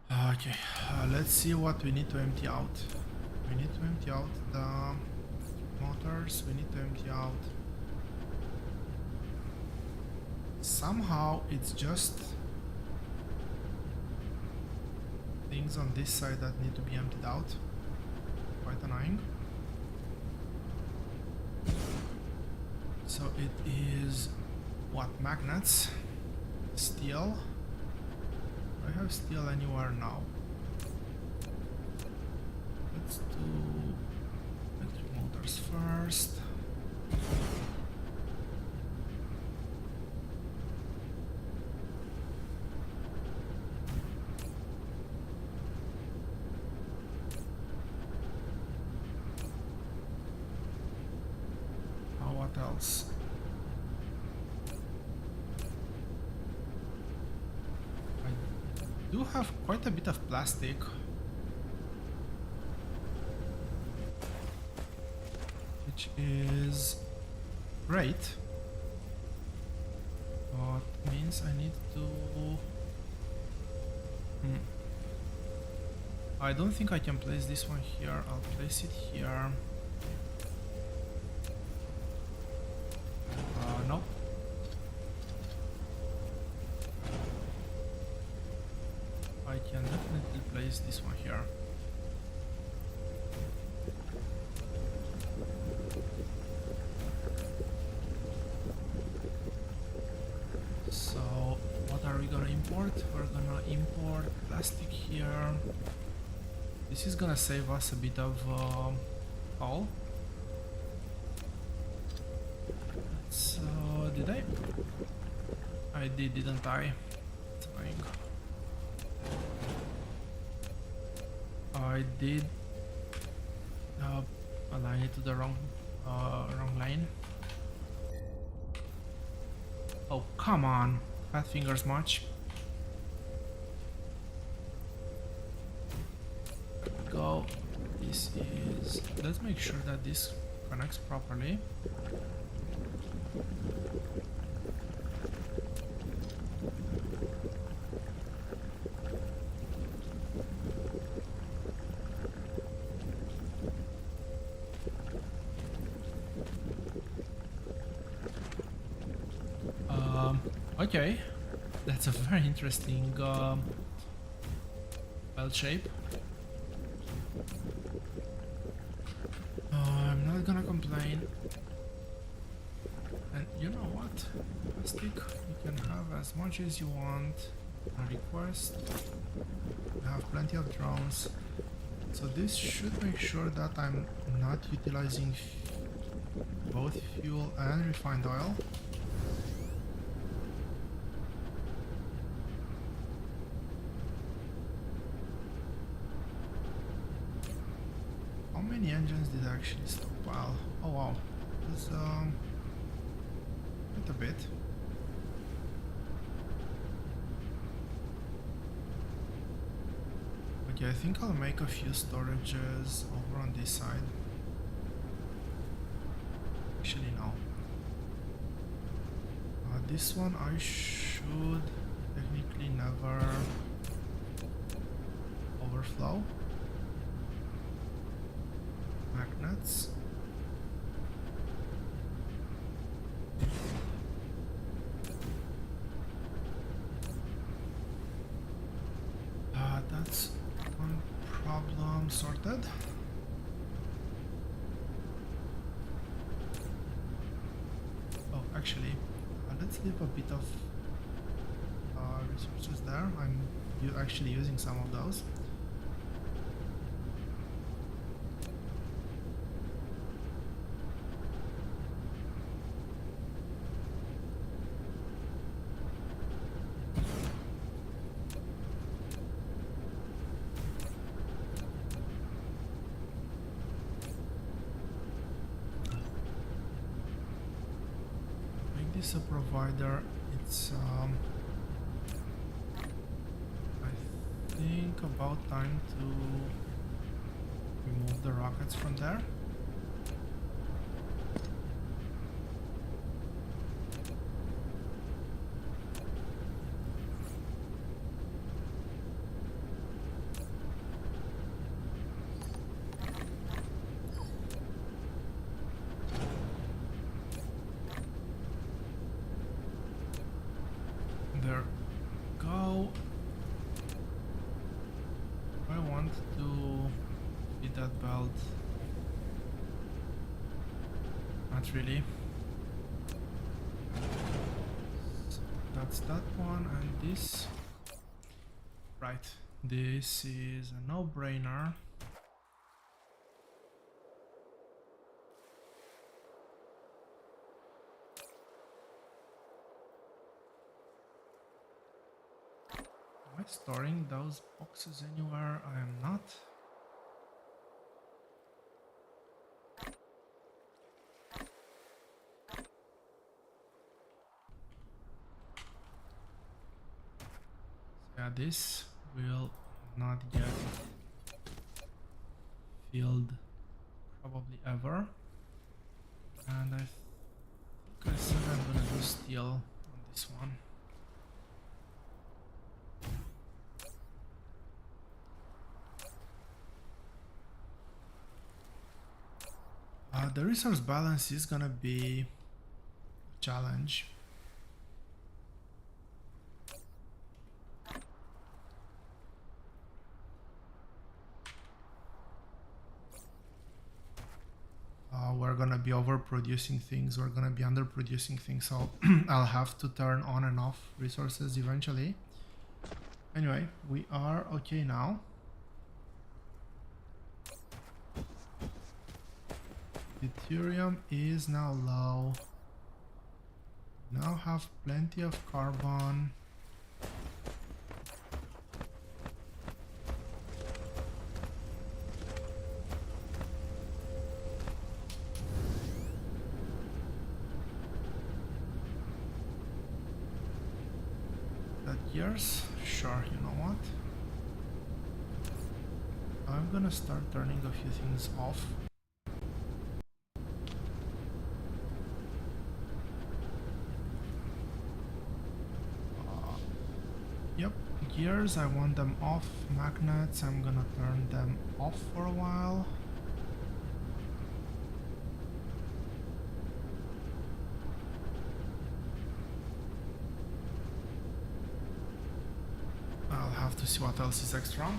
Okay, let's see what we need to empty out. We need to empty out the motors, we need to empty out... Somehow it's just things on this side that need to be emptied out. Quite annoying. So it is what? Magnets, steel. Do I have steel anywhere now? Let's do electric motors first. What else? I do have quite a bit of plastic, which is great, but means I need to... I don't think I can place this one here. I'll place it here. No. I can definitely place this one here. So, what are we gonna import? We're gonna import plastic here. This is gonna save us a bit of coal. So, did I? I did, didn't I? It's annoying. I did align it to the wrong Wrong line. Oh, come on. Fat fingers much. Go. This is... Let's make sure that this connects properly. Okay, that's a very interesting belt shape. I'm not gonna complain. And you know what? Plastic, you can have as much as you want. A request. You have plenty of drones. So this should make sure that I'm not utilizing both fuel and refined oil. How many engines did I actually stockpile? Oh wow, it's quite a bit. Okay, I think I'll make a few storages over on this side. Actually no. This one I should technically never overflow. Magnets. That's one problem sorted. Oh, actually, let's leave a bit of resources there. I'm actually using some of those. This a provider. It's I think about time to remove the rockets from there. There go. I want to feed that belt. Not really. So that's that one, and this. Right. This is a no-brainer. Am I storing those boxes anywhere? I am not. So yeah, this will not get filled probably ever. And I think I said I'm gonna do steel on this one. The resource balance is gonna be a challenge. We're gonna be overproducing things, we're gonna be underproducing things, so I'll have to turn on and off resources eventually. Anyway, we are okay now. Deuterium is now low. Now have plenty of carbon. gears? Sure, you know what? I'm gonna start turning a few things off. Yep, gears, I want them off. Magnets, I'm gonna turn them off for a while. I'll have to see what else is extra.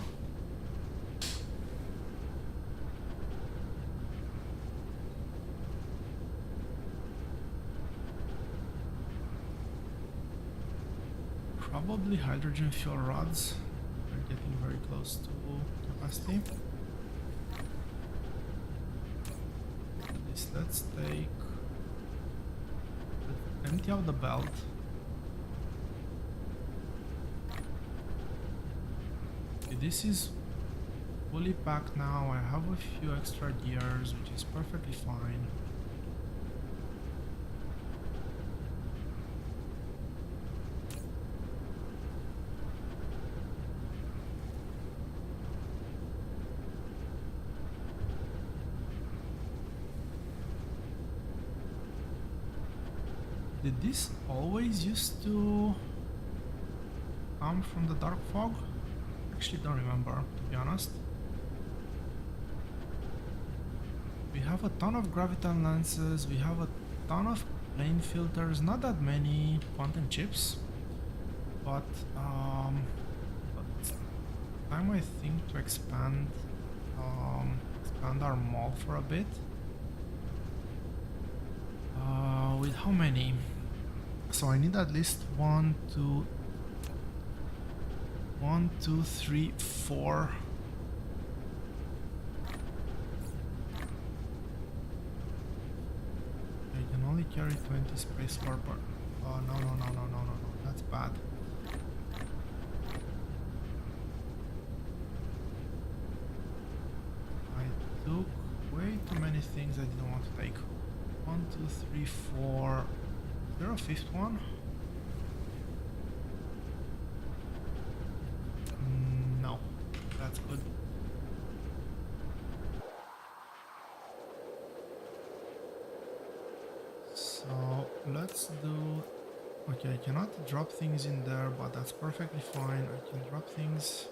Probably hydrogen fuel rods. We're getting very close to capacity. Let's empty out the belt. Okay, this is fully packed now. I have a few extra gears, which is perfectly fine. Did this always used to come from the dark fog? Actually don't remember, to be honest. We have a ton of graviton lenses, we have a ton of plane filters, not that many quantum chips, but time I think to expand our mall for a bit. With how many? So I need at least 1, 2, 3, 4. I can only carry 20 space warper. Oh no, that's bad. I took way too many things I didn't want to take. 1, 2, 3, 4. Is there a fifth one? No, that's good. So let's do. Okay, I cannot drop things in there, but that's perfectly fine. I can drop things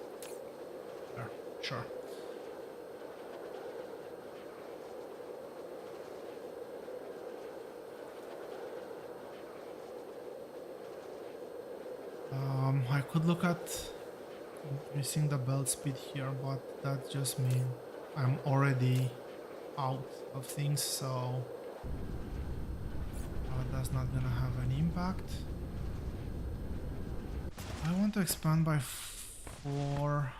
there. Sure. I could look at increasing the belt speed here, but that just means I'm already out of things, so that's not gonna have any impact. I want to expand by 4,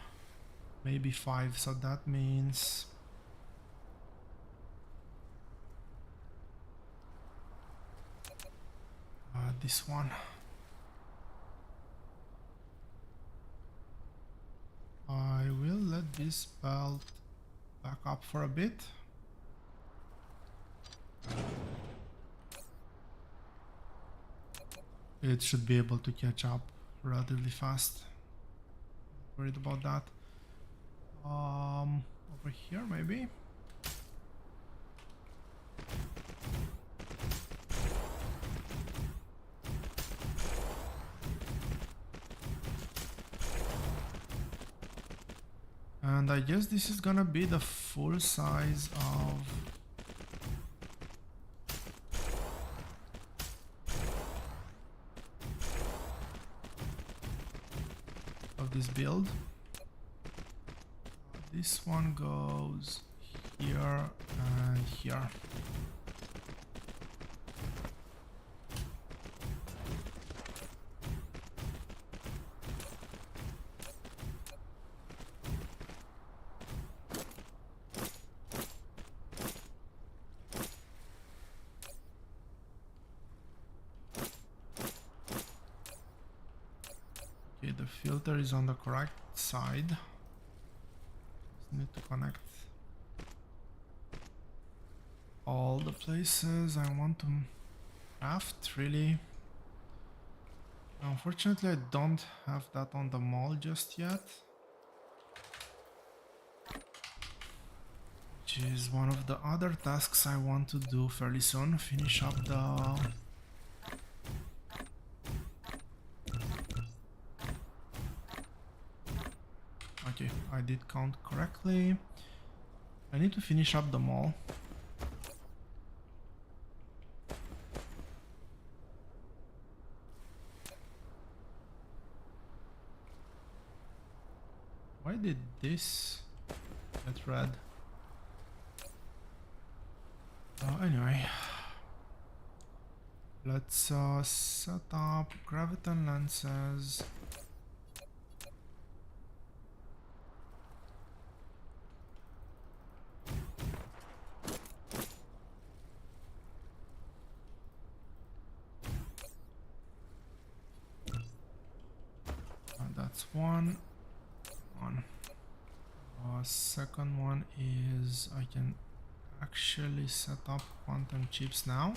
maybe 5, so that means this one. I will let this belt back up for a bit. It should be able to catch up relatively fast. Not worried about that. Over here maybe. And I guess this is gonna be the full size of this build. This one goes here and here. Okay, the filter is on the correct side. Just need to connect all the places I want to craft, really. Now Unfortunately, I don't have that on the mall just yet, which is one of the other tasks I want to do fairly soon. Finish up the... Okay, I did count correctly. I need to finish up the mall. Why did this get red? Anyway, let's set up graviton lenses. That's one. Second one is I can actually set up quantum chips now.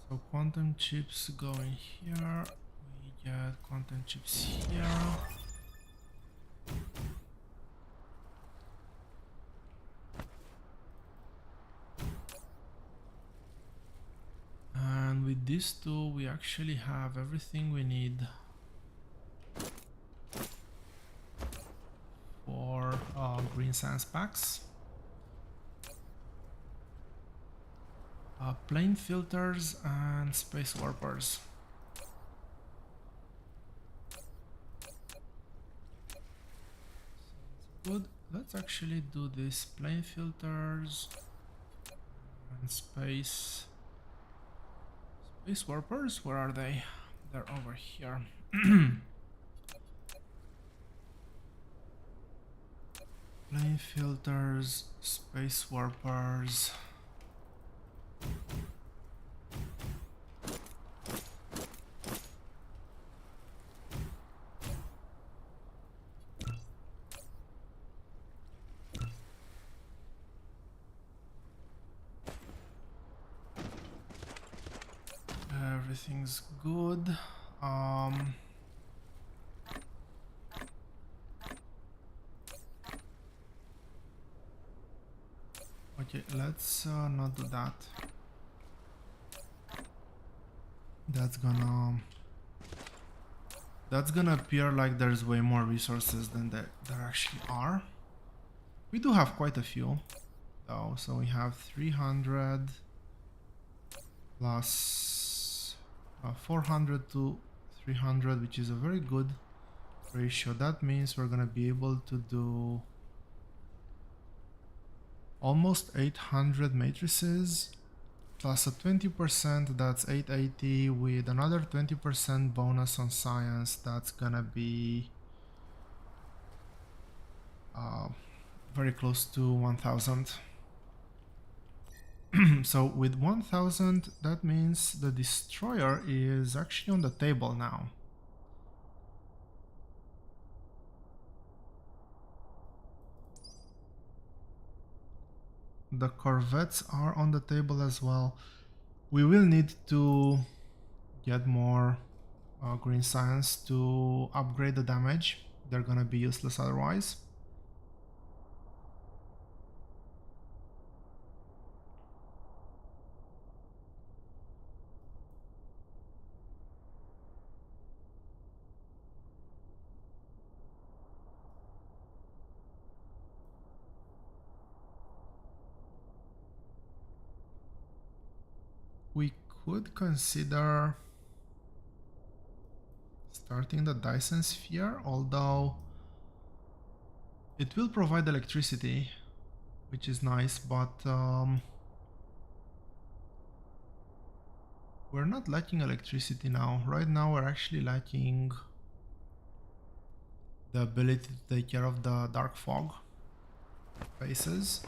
So quantum chips go in here. We get quantum chips here. And with these two, we actually have everything we need for green science packs. Plane filters and space warpers. Sounds good. Let's actually do this. Plane filters and space warpers. Where are they? They're over here. Plane filters, space warpers. Everything's good. Okay, let's not do that. That's gonna appear like there's way more resources than there actually are. We do have quite a few though, so we have 300 plus 400 to 300, which is a very good ratio. That means we're gonna be able to do almost 800 matrices plus a 20%, that's 880, with another 20% bonus on science. That's gonna be very close to 1000. So with 1000, that means the destroyer is actually on the table now. The corvettes are on the table as well. We will need to get more green science to upgrade the damage. They're gonna be useless otherwise. We could consider starting the Dyson sphere, although it will provide electricity, which is nice, but we're not lacking electricity now. Right now we're actually lacking the ability to take care of the dark fog faces.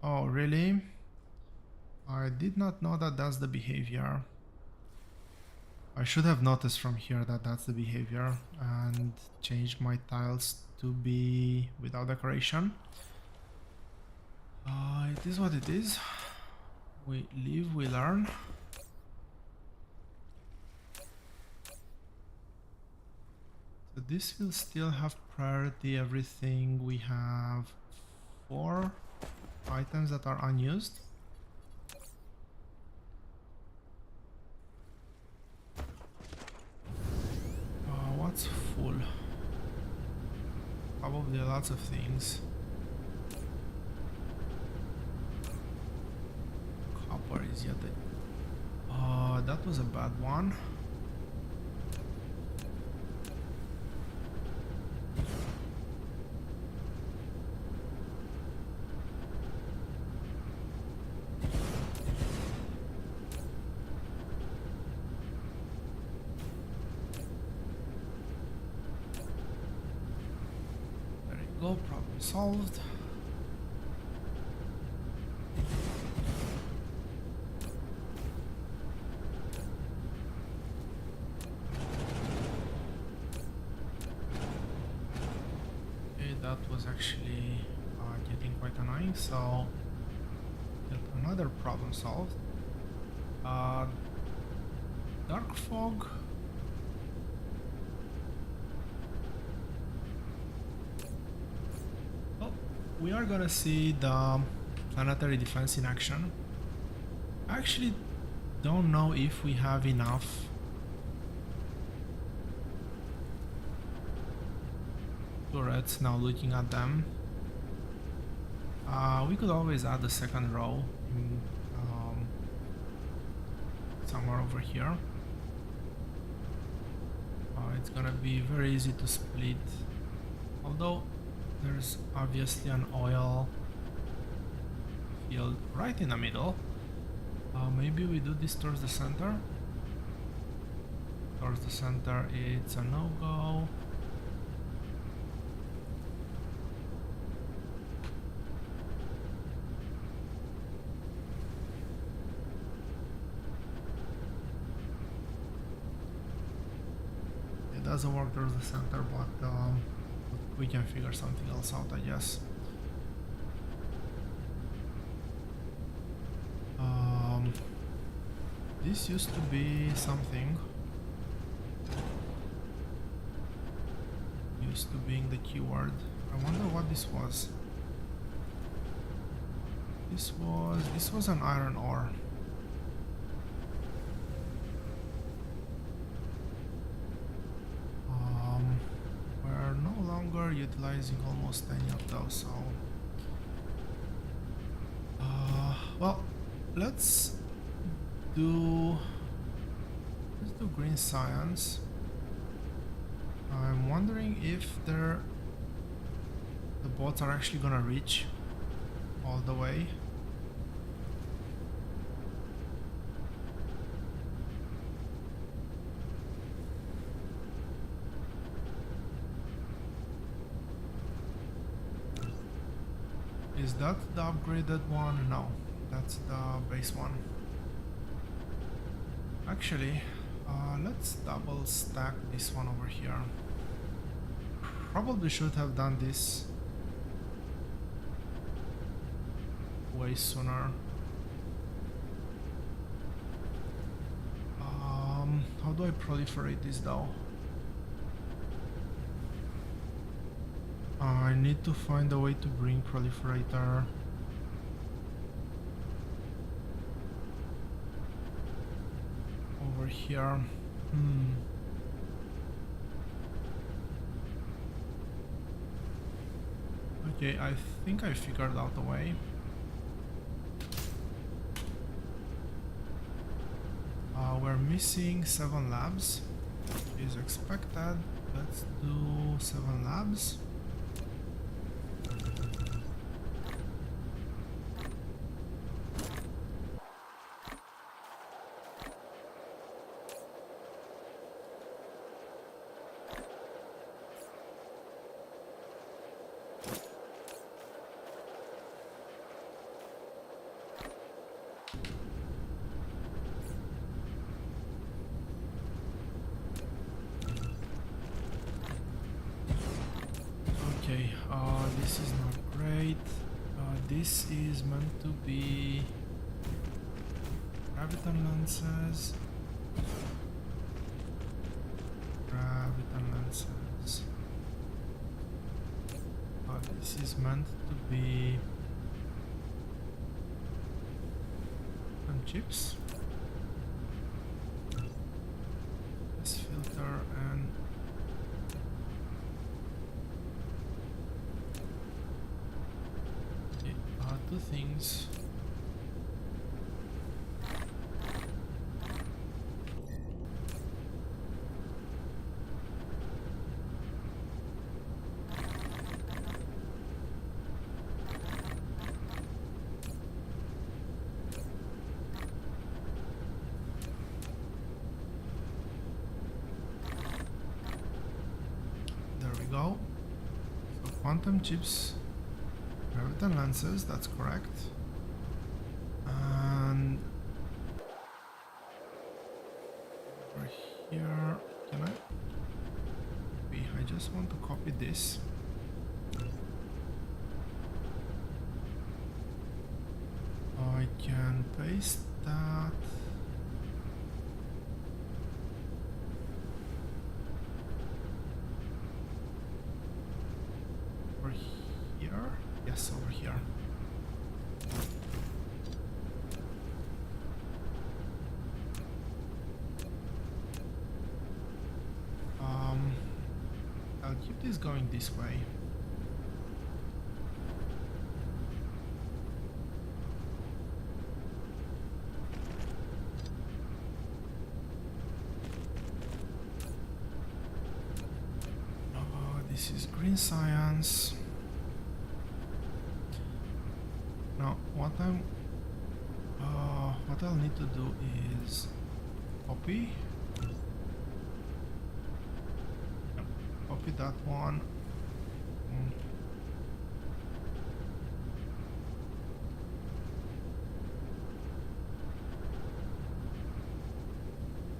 Oh, really? I did not know that that's the behavior. I should have noticed from here that that's the behavior and changed my tiles to be without decoration. It is what it is. We live, we learn. So this will still have priority everything. We have 4 items that are unused. What's full? Probably lots of things. Copper is yet a... that was a bad one. Go, problem solved. Okay, that was actually getting quite annoying, so yet another problem solved. Dark fog. We are gonna see the planetary defense in action. I actually don't know if we have enough turrets now looking at them. We could always add a second row in, somewhere over here. It's gonna be very easy to split, although there's obviously an oil field right in the middle. Maybe we do this towards the center. Towards the center, it's a no-go. It doesn't work towards the center, but we can figure something else out, I guess. This used to be something. Used to being the keyword. I wonder what this was. This was an iron ore. We're no longer utilizing almost any of those, so well, let's do green science. I'm wondering if the bots are actually gonna reach all the way. Is that the upgraded one? No, that's the base one. Actually, let's double stack this one over here. Probably should have done this way sooner. How do I proliferate this though? I need to find a way to bring proliferator over here. Okay, I think I figured out a way. We're missing 7 labs, which is expected. Let's do 7 labs. this is meant to be graviton lenses. Graviton lenses. This is meant to be some chips. This filter and two things. There we go. So quantum chips, graviton lenses, that's correct. And over here, can I? I just want to copy this. I can paste that. Over here? Yes, over here. I'll keep this going this way. This is green science. Now, what I'll need to do is copy that one.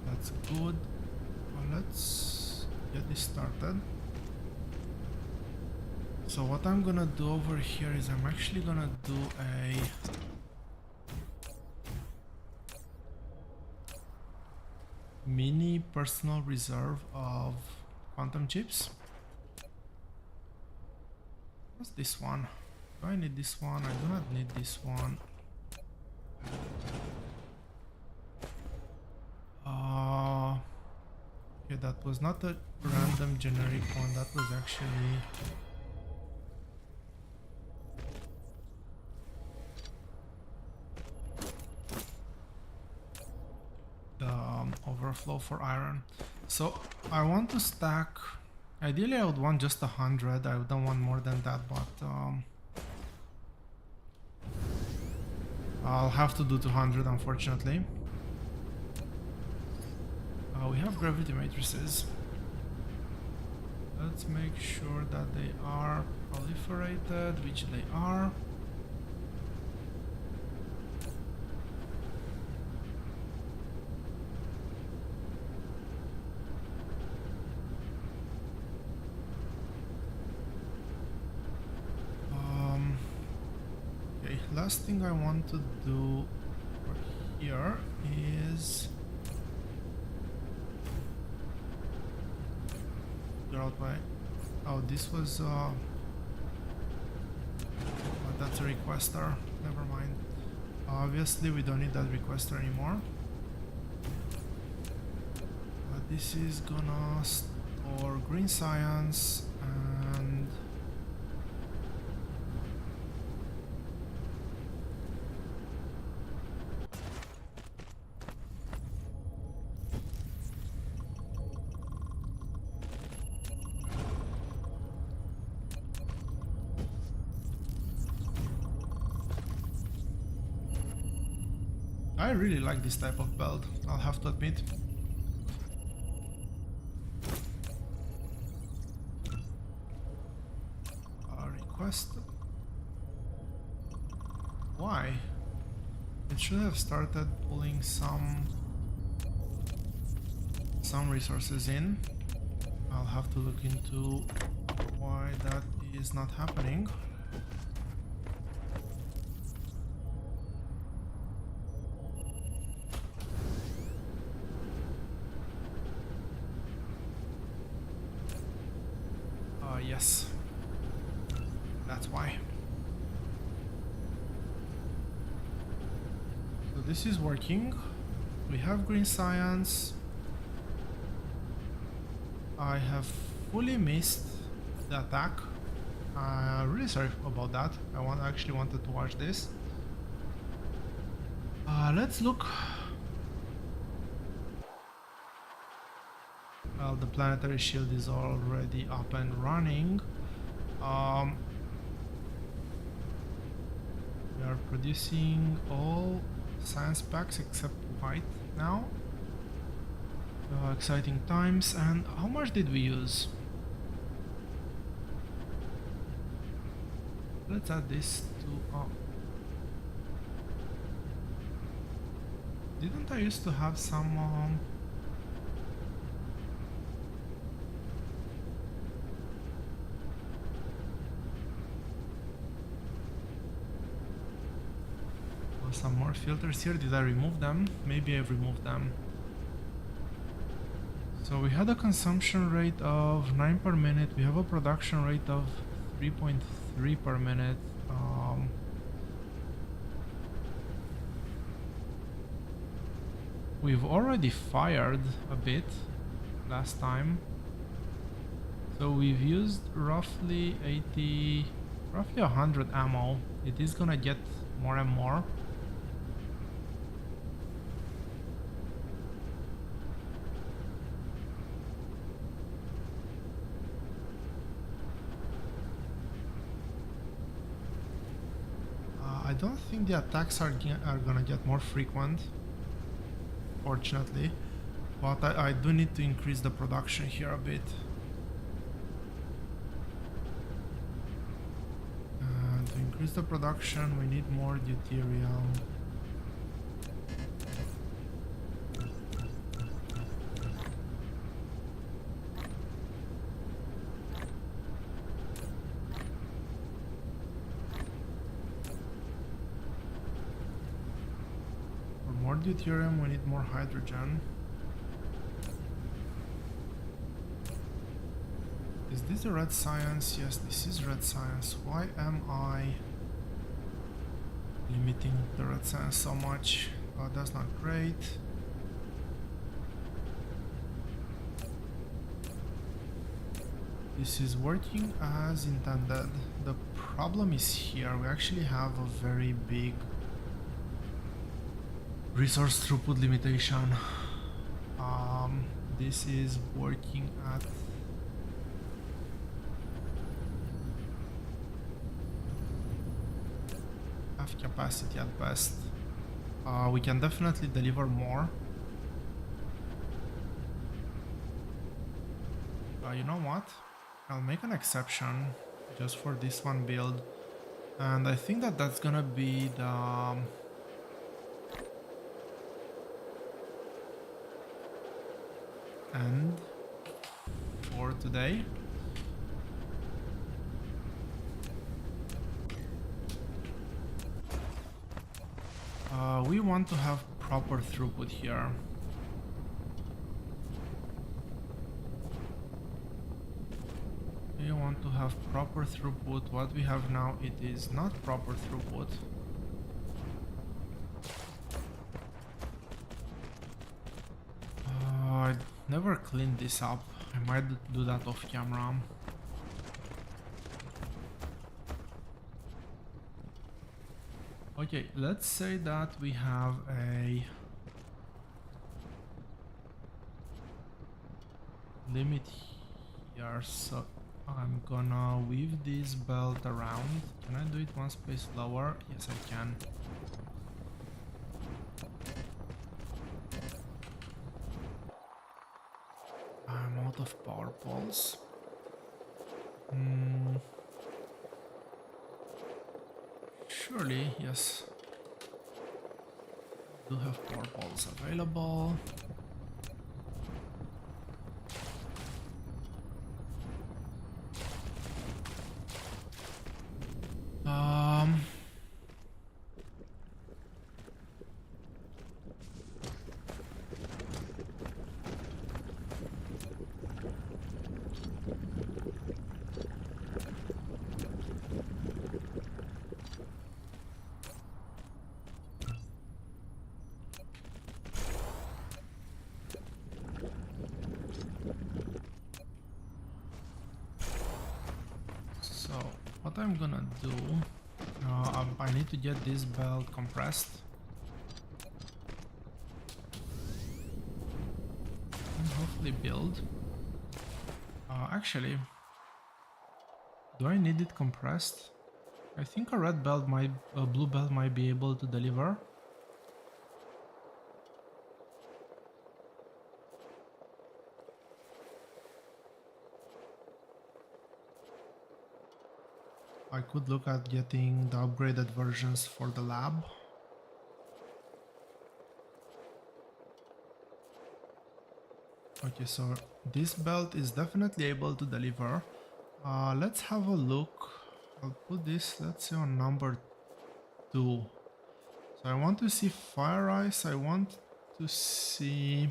That's good. Well, let's get this started. So what I'm gonna do over here is I'm actually gonna do a mini personal reserve of quantum chips. What's this one? Do I need this one? I do not need this one. Okay, that was not a random generic one, that was actually the overflow for iron. So I want to stack, ideally I would want just 100, I don't want more than that, but I'll have to do 200 unfortunately. We have gravity matrices. Let's make sure that they are proliferated, which they are. Okay, last thing I want to do here is out by, oh, this was that's a requester, never mind. Obviously we don't need that requester anymore, but this is gonna store green science and I really like this type of belt, I'll have to admit. Request. Why? It should have started pulling some resources in. I'll have to look into why that is not happening. yes. That's why. So this is working. We have green science. I have fully missed the attack. Really sorry about that. I actually wanted to watch this. Let's look. Well, the planetary shield is already up and running. We are producing all science packs except white now. Exciting times. And how much did we use? Let's add this to... didn't I used to have some... some more filters here. Did I remove them? Maybe I've removed them. So we had a consumption rate of 9 per minute. We have a production rate of 3.3 per minute. We've already fired a bit last time. So we've used roughly 100 ammo. It is gonna get more and more. I don't think the attacks are gonna get more frequent, fortunately, but I do need to increase the production here a bit. To increase the production, we need more deuterium. Deuterium, we need more hydrogen. Is this a red science? Yes, this is red science. Why am I limiting the red science so much? That's not great. This is working as intended. The problem is here. We actually have a very big resource throughput limitation. This is working at half capacity at best. We can definitely deliver more. You know what? I'll make an exception just for this one build, and I think that that's gonna be the end for today. We want to have proper throughput here. We want to have proper throughput. What we have now, it is not proper throughput. I never cleaned this up. I might do that off camera. Okay, let's say that we have a limit here, so I'm gonna weave this belt around. Can I do it one space lower? Yes, I can. I'm out of power poles. Surely, yes. Do have power poles available. I'm gonna do, I need to get this belt compressed and hopefully build. Actually, do I need it compressed? I think a red belt might, a blue belt might be able to deliver. I could look at getting the upgraded versions for the lab. Okay, so this belt is definitely able to deliver. Let's have a look. I'll put this, let's say, on number 2. So I want to see fire ice, I want to see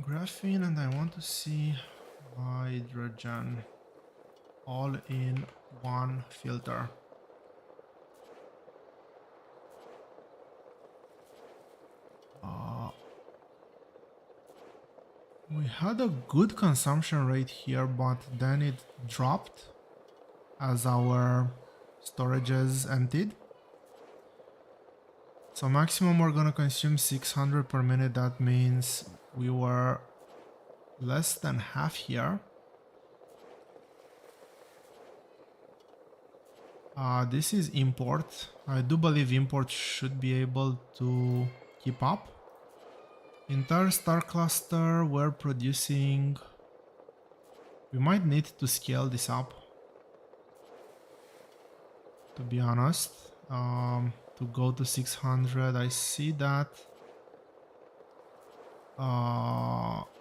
graphene, and I want to see hydrogen, all in one filter. We had a good consumption rate here, but then it dropped as our storages emptied. So maximum we're gonna consume 600 per minute. That means we were less than half here. This is import. I do believe import should be able to keep up. Entire star cluster, we're producing. We might need to scale this up, to be honest, to go to 600. I see that.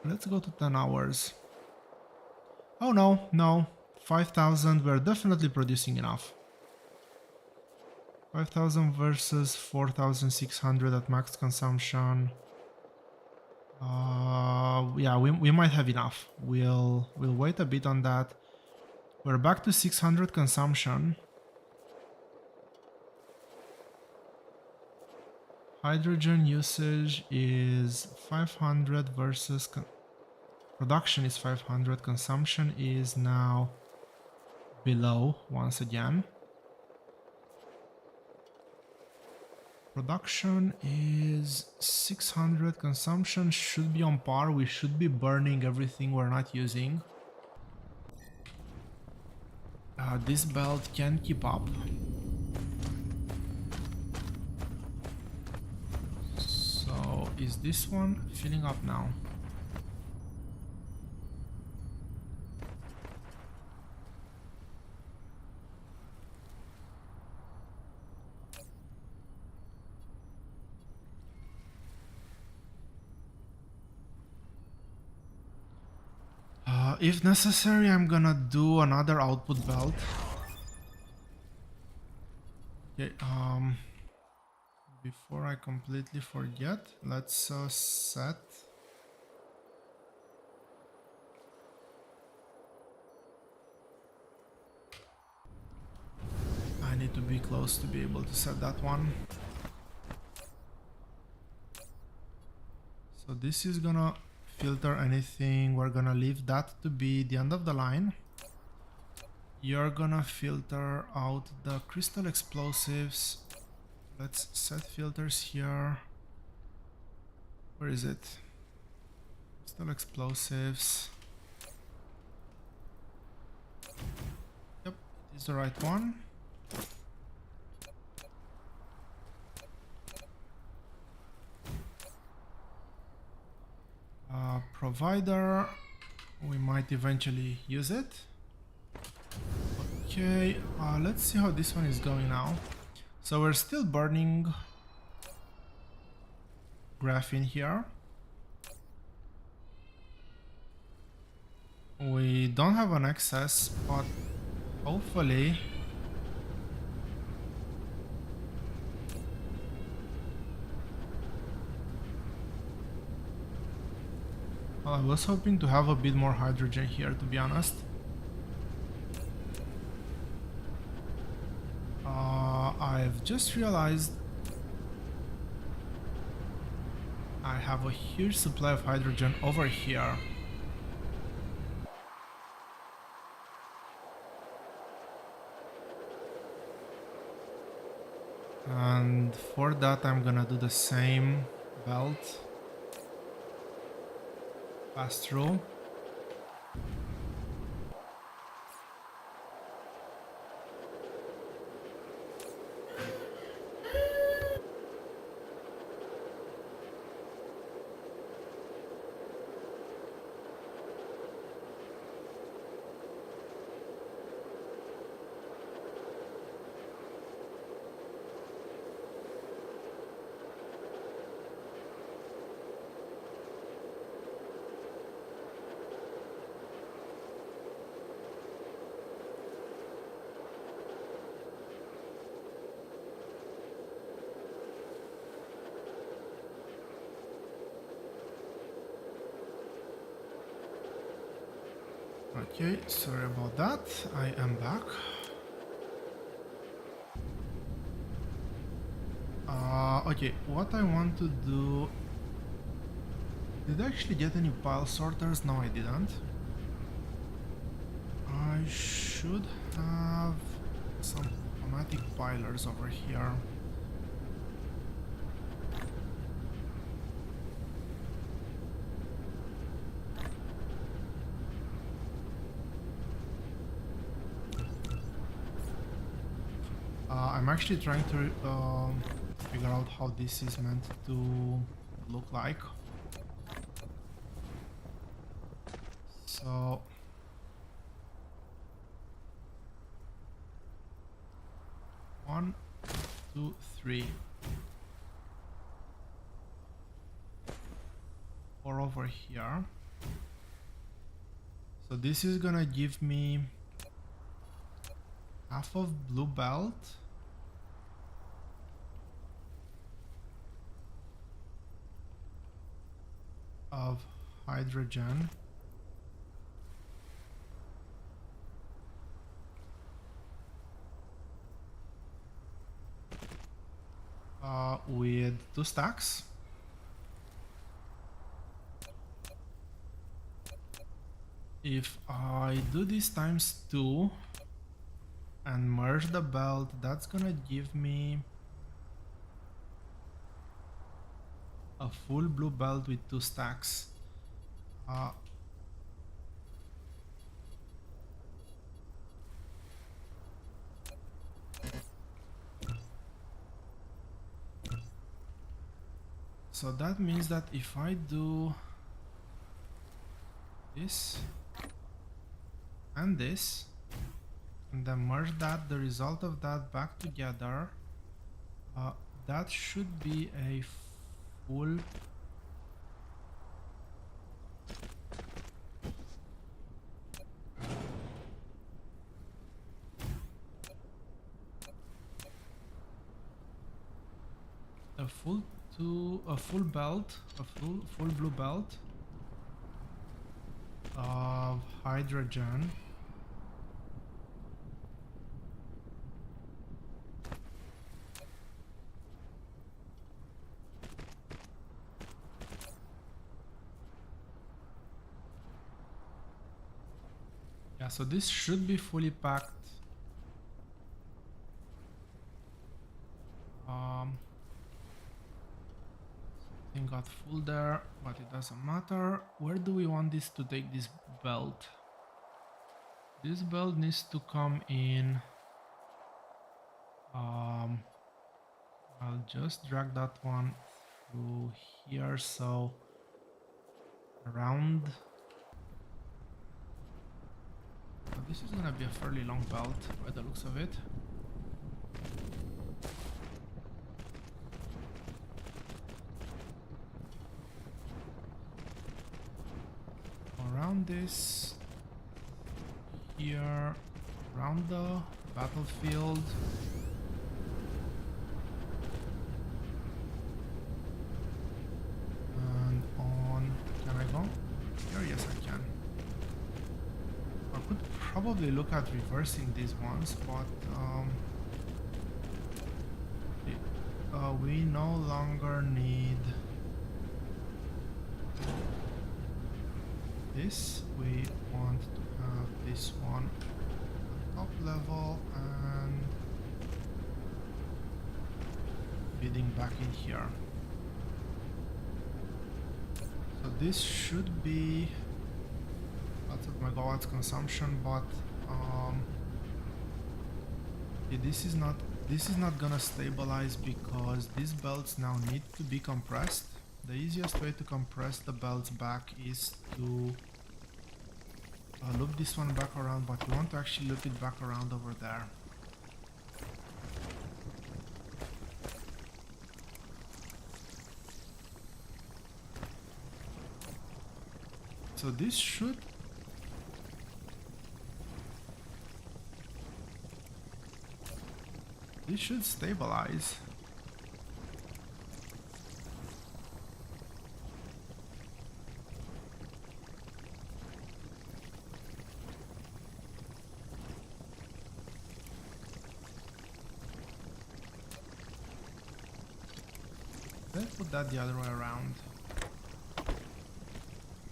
Let's go to 10 hours. Oh no, 5,000. We're definitely producing enough. 5,000 versus 4,600 at max consumption. Yeah, we might have enough. We'll wait a bit on that. We're back to 600 consumption. Hydrogen usage is 500 versus production is 500. Consumption is now below once again. Production is 600, consumption should be on par. We should be burning everything we're not using. This belt can keep up. So is this one filling up now? If necessary, I'm gonna do another output belt. Okay, before I completely forget, let's set. I need to be close to be able to set that one. So this is gonna filter anything. We're gonna leave that to be the end of the line. You're gonna filter out the crystal explosives. Let's set filters here. Where is it? Crystal explosives. Yep, it is the right one. Provider, we might eventually use it. Okay, let's see how this one is going now. So we're still burning graphene here. We don't have an excess, but hopefully I was hoping to have a bit more hydrogen here, to be honest. I've just realized I have a huge supply of hydrogen over here. And for that I'm gonna do the same belt pass through. Okay, sorry about that. I am back. Okay, what I want to do... Did I actually get any pile sorters? No, I didn't. I should have some automatic pilers over here. I'm actually trying to figure out how this is meant to look like. So... One, two, three. 4 over here. So this is gonna give me half of blue belt. Of hydrogen. With 2 stacks. If I do this times 2 and merge the belt, that's gonna give me a full blue belt with 2 stacks. So that means that if I do this and this, and then merge that, the result of that back together, that should be a full a full belt, a full blue belt of hydrogen. Yeah, so this should be fully packed. Something got full there, but it doesn't matter. Where do we want this to take this belt? This belt needs to come in. I'll just drag that one through here, so around. So this is gonna be a fairly long belt by the looks of it. Around this, here, around the battlefield. And on, can I go here? Yes, I can. I could probably look at reversing these ones, but we no longer need this. We want to have this one top level, and feeding back in here. So this should be lots of megawatts consumption, but yeah, this is not gonna stabilize because these belts now need to be compressed. The easiest way to compress the belts back is to loop this one back around, but you want to actually loop it back around over there. So this should stabilize. Let's put that the other way around.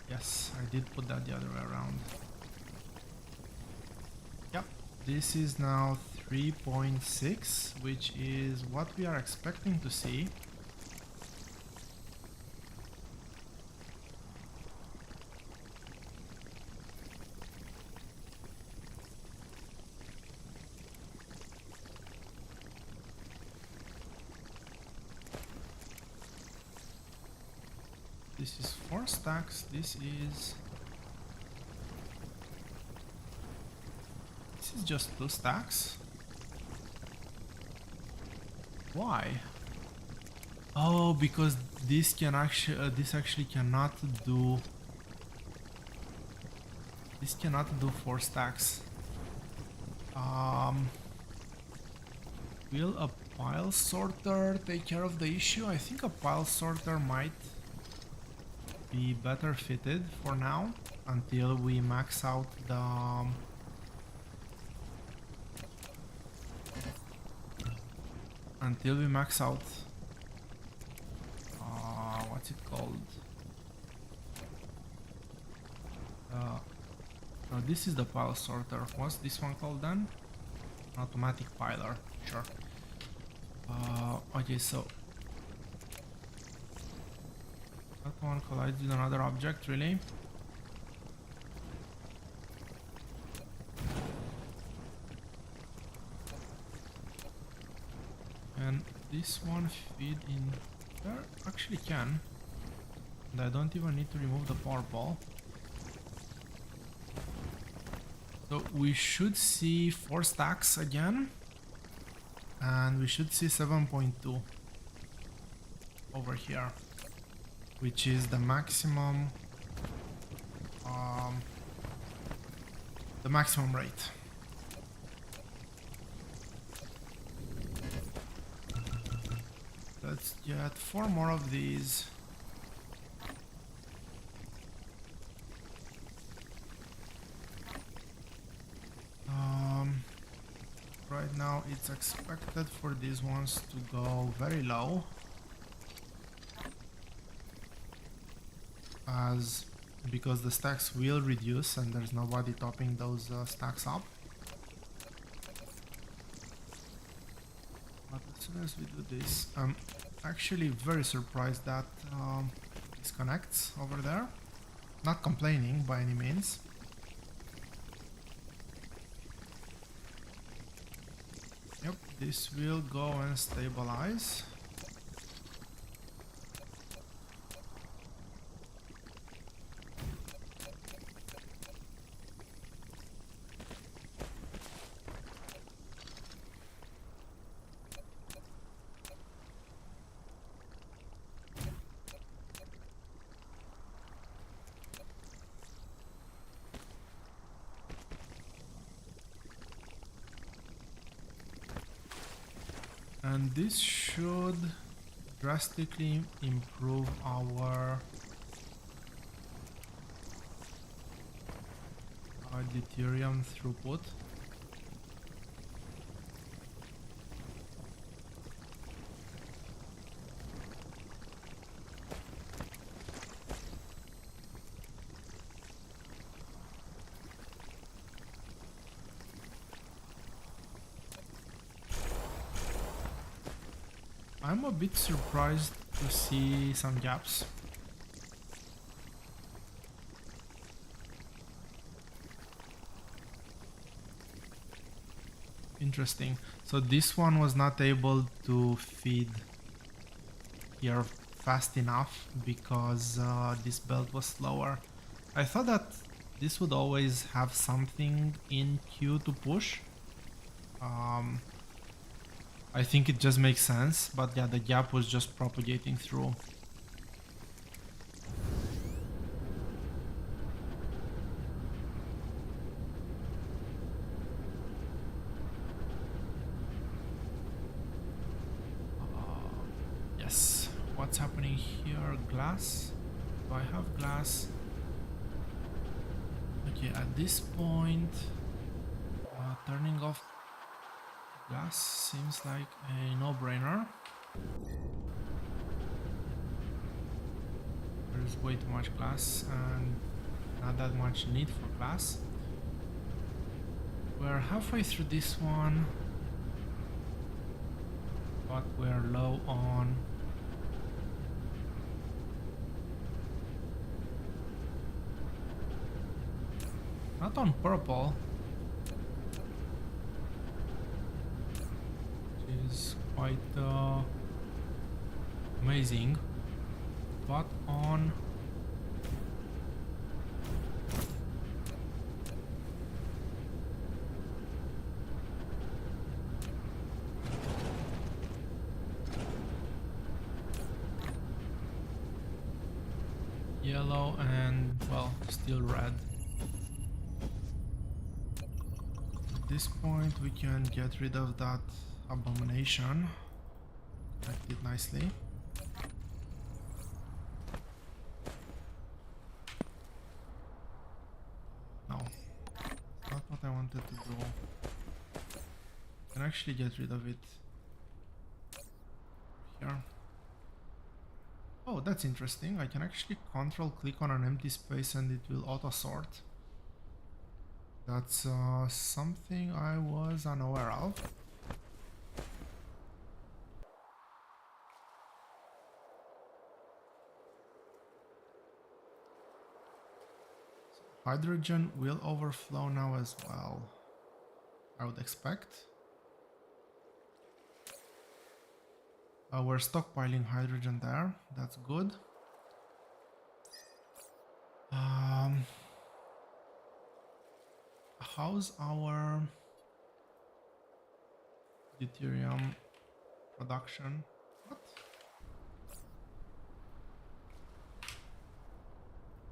Yes, I did put that the other way around. Yep, this is now 3.6, which is what we are expecting to see. This is 4 stacks, this is just 2 stacks. Why? Oh, because this can actually this cannot do 4 stacks. Will a pile sorter take care of the issue? I think a pile sorter might be better fitted for now until we max out the what's it called? No, this is the pile sorter. What's this one called then? Automatic piler, sure. Okay, so that one collides with another object, really? And this one feed in there? Actually can. And I don't even need to remove the power ball. So we should see 4 stacks again. And we should see 7.2 over here, which is the maximum rate. Let's get 4 more of these. Right now it's expected for these ones to go very low, because the stacks will reduce and there's nobody topping those stacks up. But as soon as we do this, I'm actually very surprised that this connects over there. Not complaining by any means. Yep, this will go and stabilize. And this should drastically improve our deuterium throughput. I'm a bit surprised to see some gaps. Interesting. So this one was not able to feed here fast enough because this belt was slower. I thought that this would always have something in queue to push. I think it just makes sense, but yeah, the gap was just propagating through. Yes, what's happening here? Glass? Do I have glass? Okay, at this point, turning off glass seems like a no-brainer. There's way too much glass and not that much need for glass. We're halfway through this one, but we're low on not on purple, which is quite amazing, but on yellow and, well, still red. At this point we can get rid of that abomination. Connect it nicely. No, that's not what I wanted to do. I can actually get rid of it here. Oh, that's interesting. I can actually control click on an empty space and it will auto sort. That's something I was unaware of. So hydrogen will overflow now as well, I would expect. We're stockpiling hydrogen there. That's good. How's our deuterium production? What?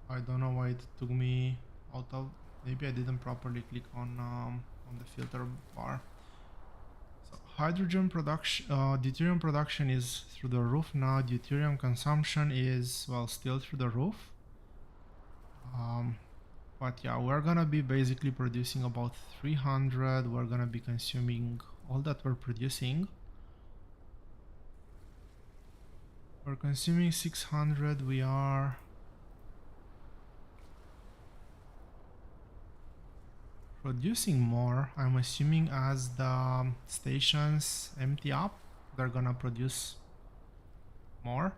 I don't know why it took me out of. Maybe I didn't properly click on the filter bar. So hydrogen production, deuterium production is through the roof now. Deuterium consumption is, well, still through the roof. But yeah, we're gonna be basically producing about 300. We're gonna be consuming all that we're producing. We're consuming 600. We are producing more. I'm assuming as the stations empty up, they're gonna produce more.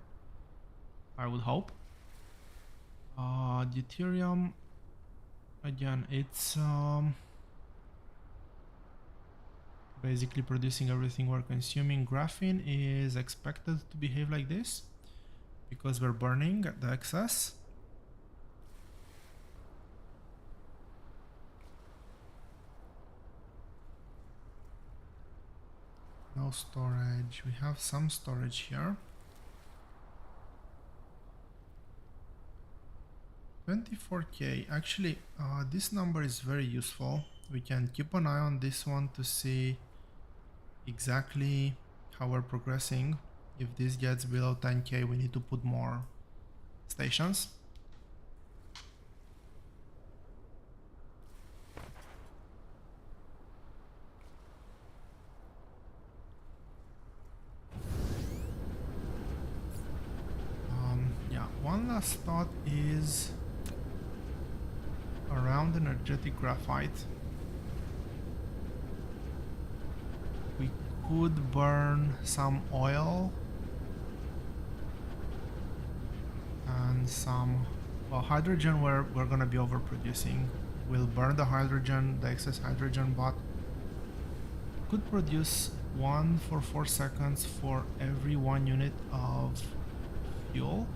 I would hope. Deuterium, again, it's basically producing everything we're consuming. Graphene is expected to behave like this because we're burning the excess. No storage. We have some storage here. 24k. Actually, this number is very useful. We can keep an eye on this one to see exactly how we're progressing. If this gets below 10k, we need to put more stations. Yeah, one last thought is around energetic graphite. We could burn some oil and some, well, hydrogen we're gonna be overproducing. We'll burn the hydrogen, the excess hydrogen, but could produce one for 4 seconds for every 1 unit of fuel.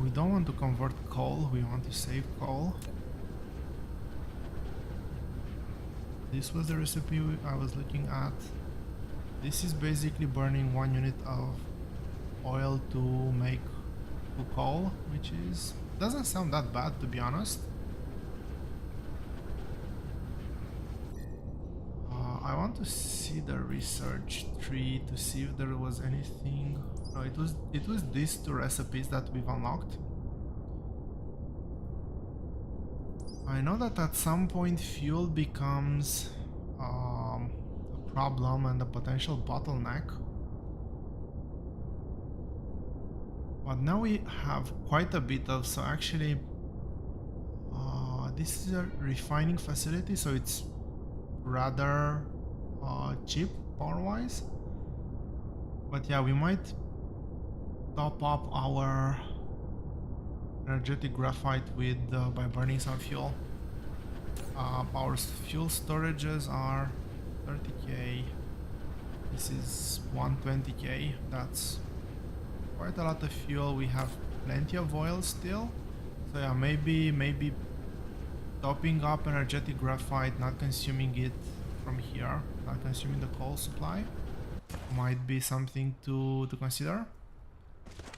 We don't want to convert coal, we want to save coal. This was the recipe I was looking at. This is basically burning 1 unit of oil to make 2 coal, which is doesn't sound that bad, to be honest. I want to see the research tree to see if there was anything. No, it was these 2 recipes that we've unlocked. I know that at some point fuel becomes a problem and a potential bottleneck. But now we have quite a bit of, so actually this is a refining facility, so it's rather cheap power-wise. But yeah, we might top up our energetic graphite with by burning some fuel. Our fuel storages are 30k. This is 120k. That's quite a lot of fuel. We have plenty of oil still. So yeah, maybe topping up energetic graphite, not consuming it from here, not consuming the coal supply, might be something to consider.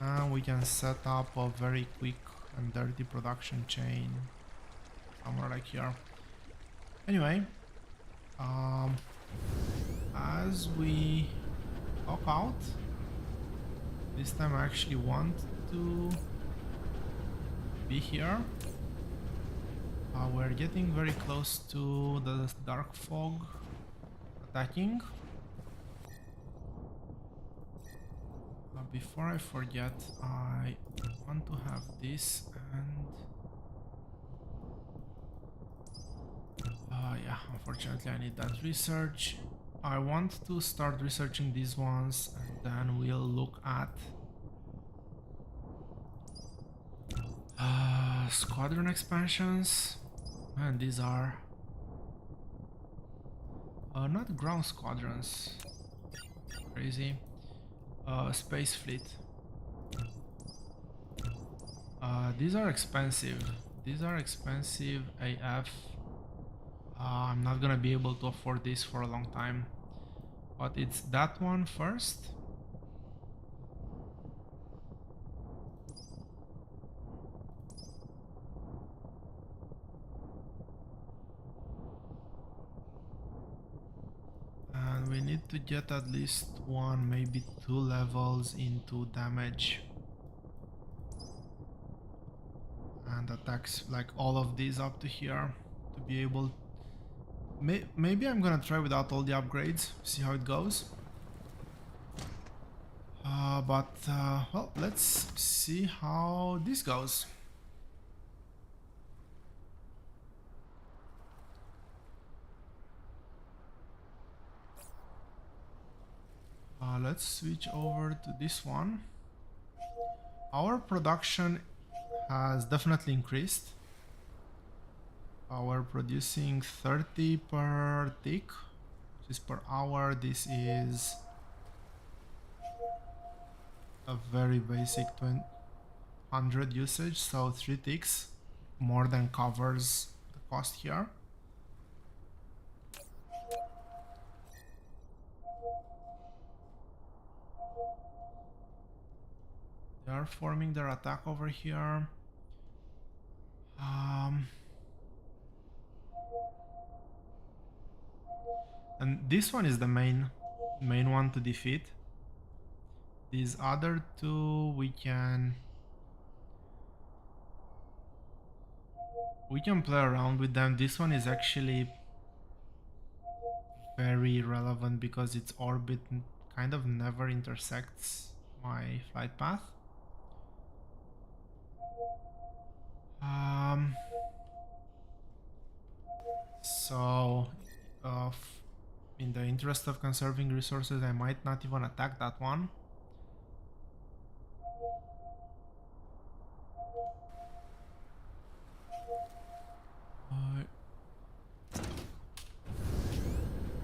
And we can set up a very quick and dirty production chain somewhere like here. Anyway, as we talk out, this time I actually want to be here. We're getting very close to the dark fog attacking. Before I forget, I want to have this and yeah, unfortunately I need that research. I want to start researching these ones and then we'll look at squadron expansions. And these are not ground squadrons, crazy. Space fleet. These are expensive. These are expensive AF. I'm not gonna be able to afford this for a long time. But it's that one first. And we need to get at least 1, maybe 2 levels into damage. And attacks like all of these up to here to be able. Maybe I'm gonna try without all the upgrades, see how it goes. Well, let's see how this goes. Let's switch over to this one. Our production has definitely increased. We're producing 30 per tick, which is per hour. This is a very basic 100 usage, so 3 ticks more than covers the cost here. They are forming their attack over here. And this one is the main one to defeat. These other 2 we can play around with them. This one is actually very relevant because its orbit kind of never intersects my flight path. Um, so, in the interest of conserving resources, I might not even attack that one. I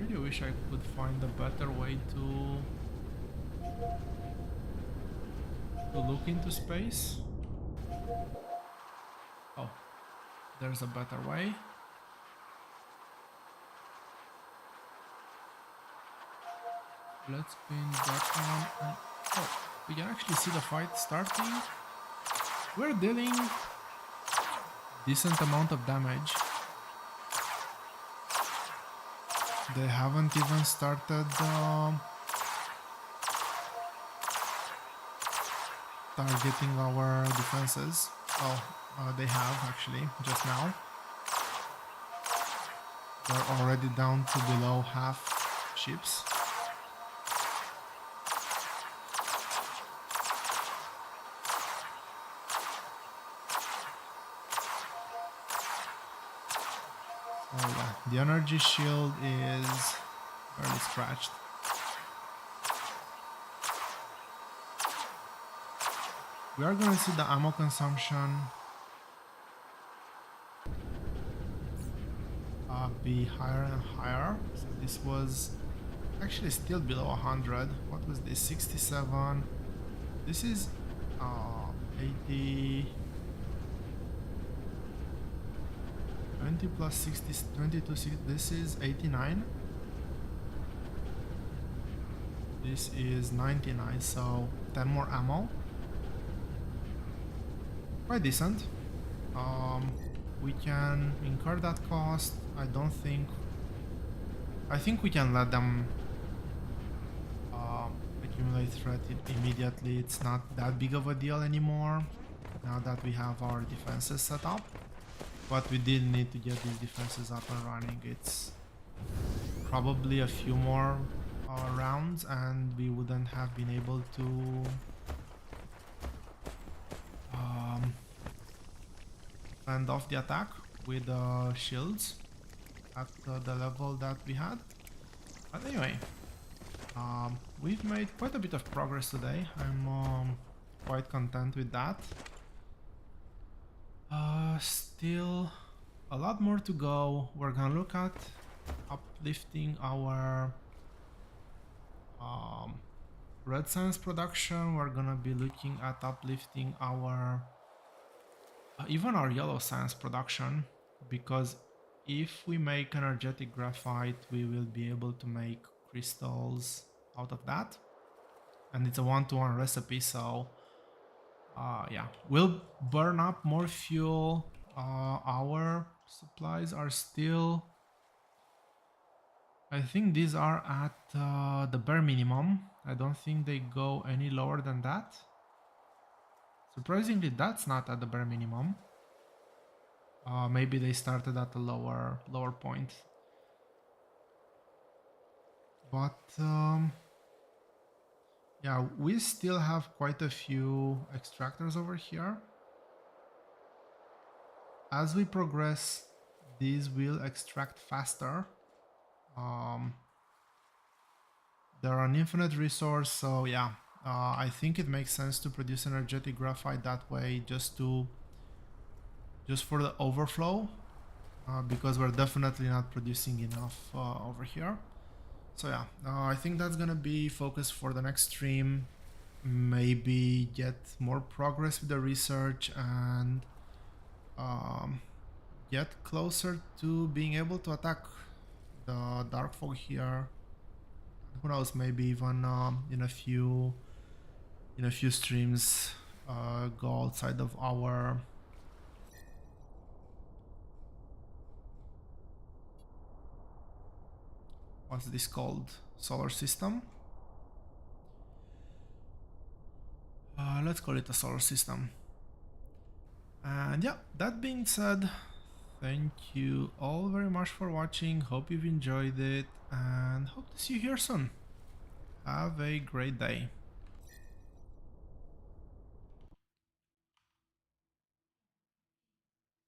really wish I could find a better way to look into space. Oh, there's a better way. Let's clean that one. And, oh, we can actually see the fight starting. We're dealing decent amount of damage. They haven't even started targeting our defenses. Oh, they have actually just now. They're already down to below half ships. Oh yeah, the energy shield is barely scratched. We are gonna see the ammo consumption be higher and higher. So this was actually still below 100. What was this? 67. This is 80. 20 plus 60, 22, this is 89. This is 99, so 10 more ammo. Quite decent. We can incur that cost. I think we can let them accumulate threat immediately. It's not that big of a deal anymore now that we have our defenses set up. But we did need to get these defenses up and running. It's probably a few more rounds and we wouldn't have been able to fend off the attack with shields at the level that we had. But anyway, we've made quite a bit of progress today. I'm quite content with that. Still a lot more to go. We're gonna look at uplifting our red science production. We're gonna be looking at uplifting our even our yellow science production, because if we make energetic graphite we will be able to make crystals out of that, and it's a one-to-one recipe, so yeah, we'll burn up more fuel. Our supplies are still, I think these are at the bare minimum. I don't think they go any lower than that. Surprisingly, that's not at the bare minimum. Maybe they started at a lower point. But yeah, we still have quite a few extractors over here. As we progress, these will extract faster. They're an infinite resource, so yeah, I think it makes sense to produce energetic graphite that way, just for the overflow, because we're definitely not producing enough over here. So yeah, I think that's gonna be focus for the next stream. Maybe get more progress with the research and get closer to being able to attack the dark fog here. Who knows, maybe even in a few streams go outside of our what's this called, solar system. Let's call it a solar system. And yeah, that being said, thank you all very much for watching. Hope you've enjoyed it and hope to see you here soon. Have a great day.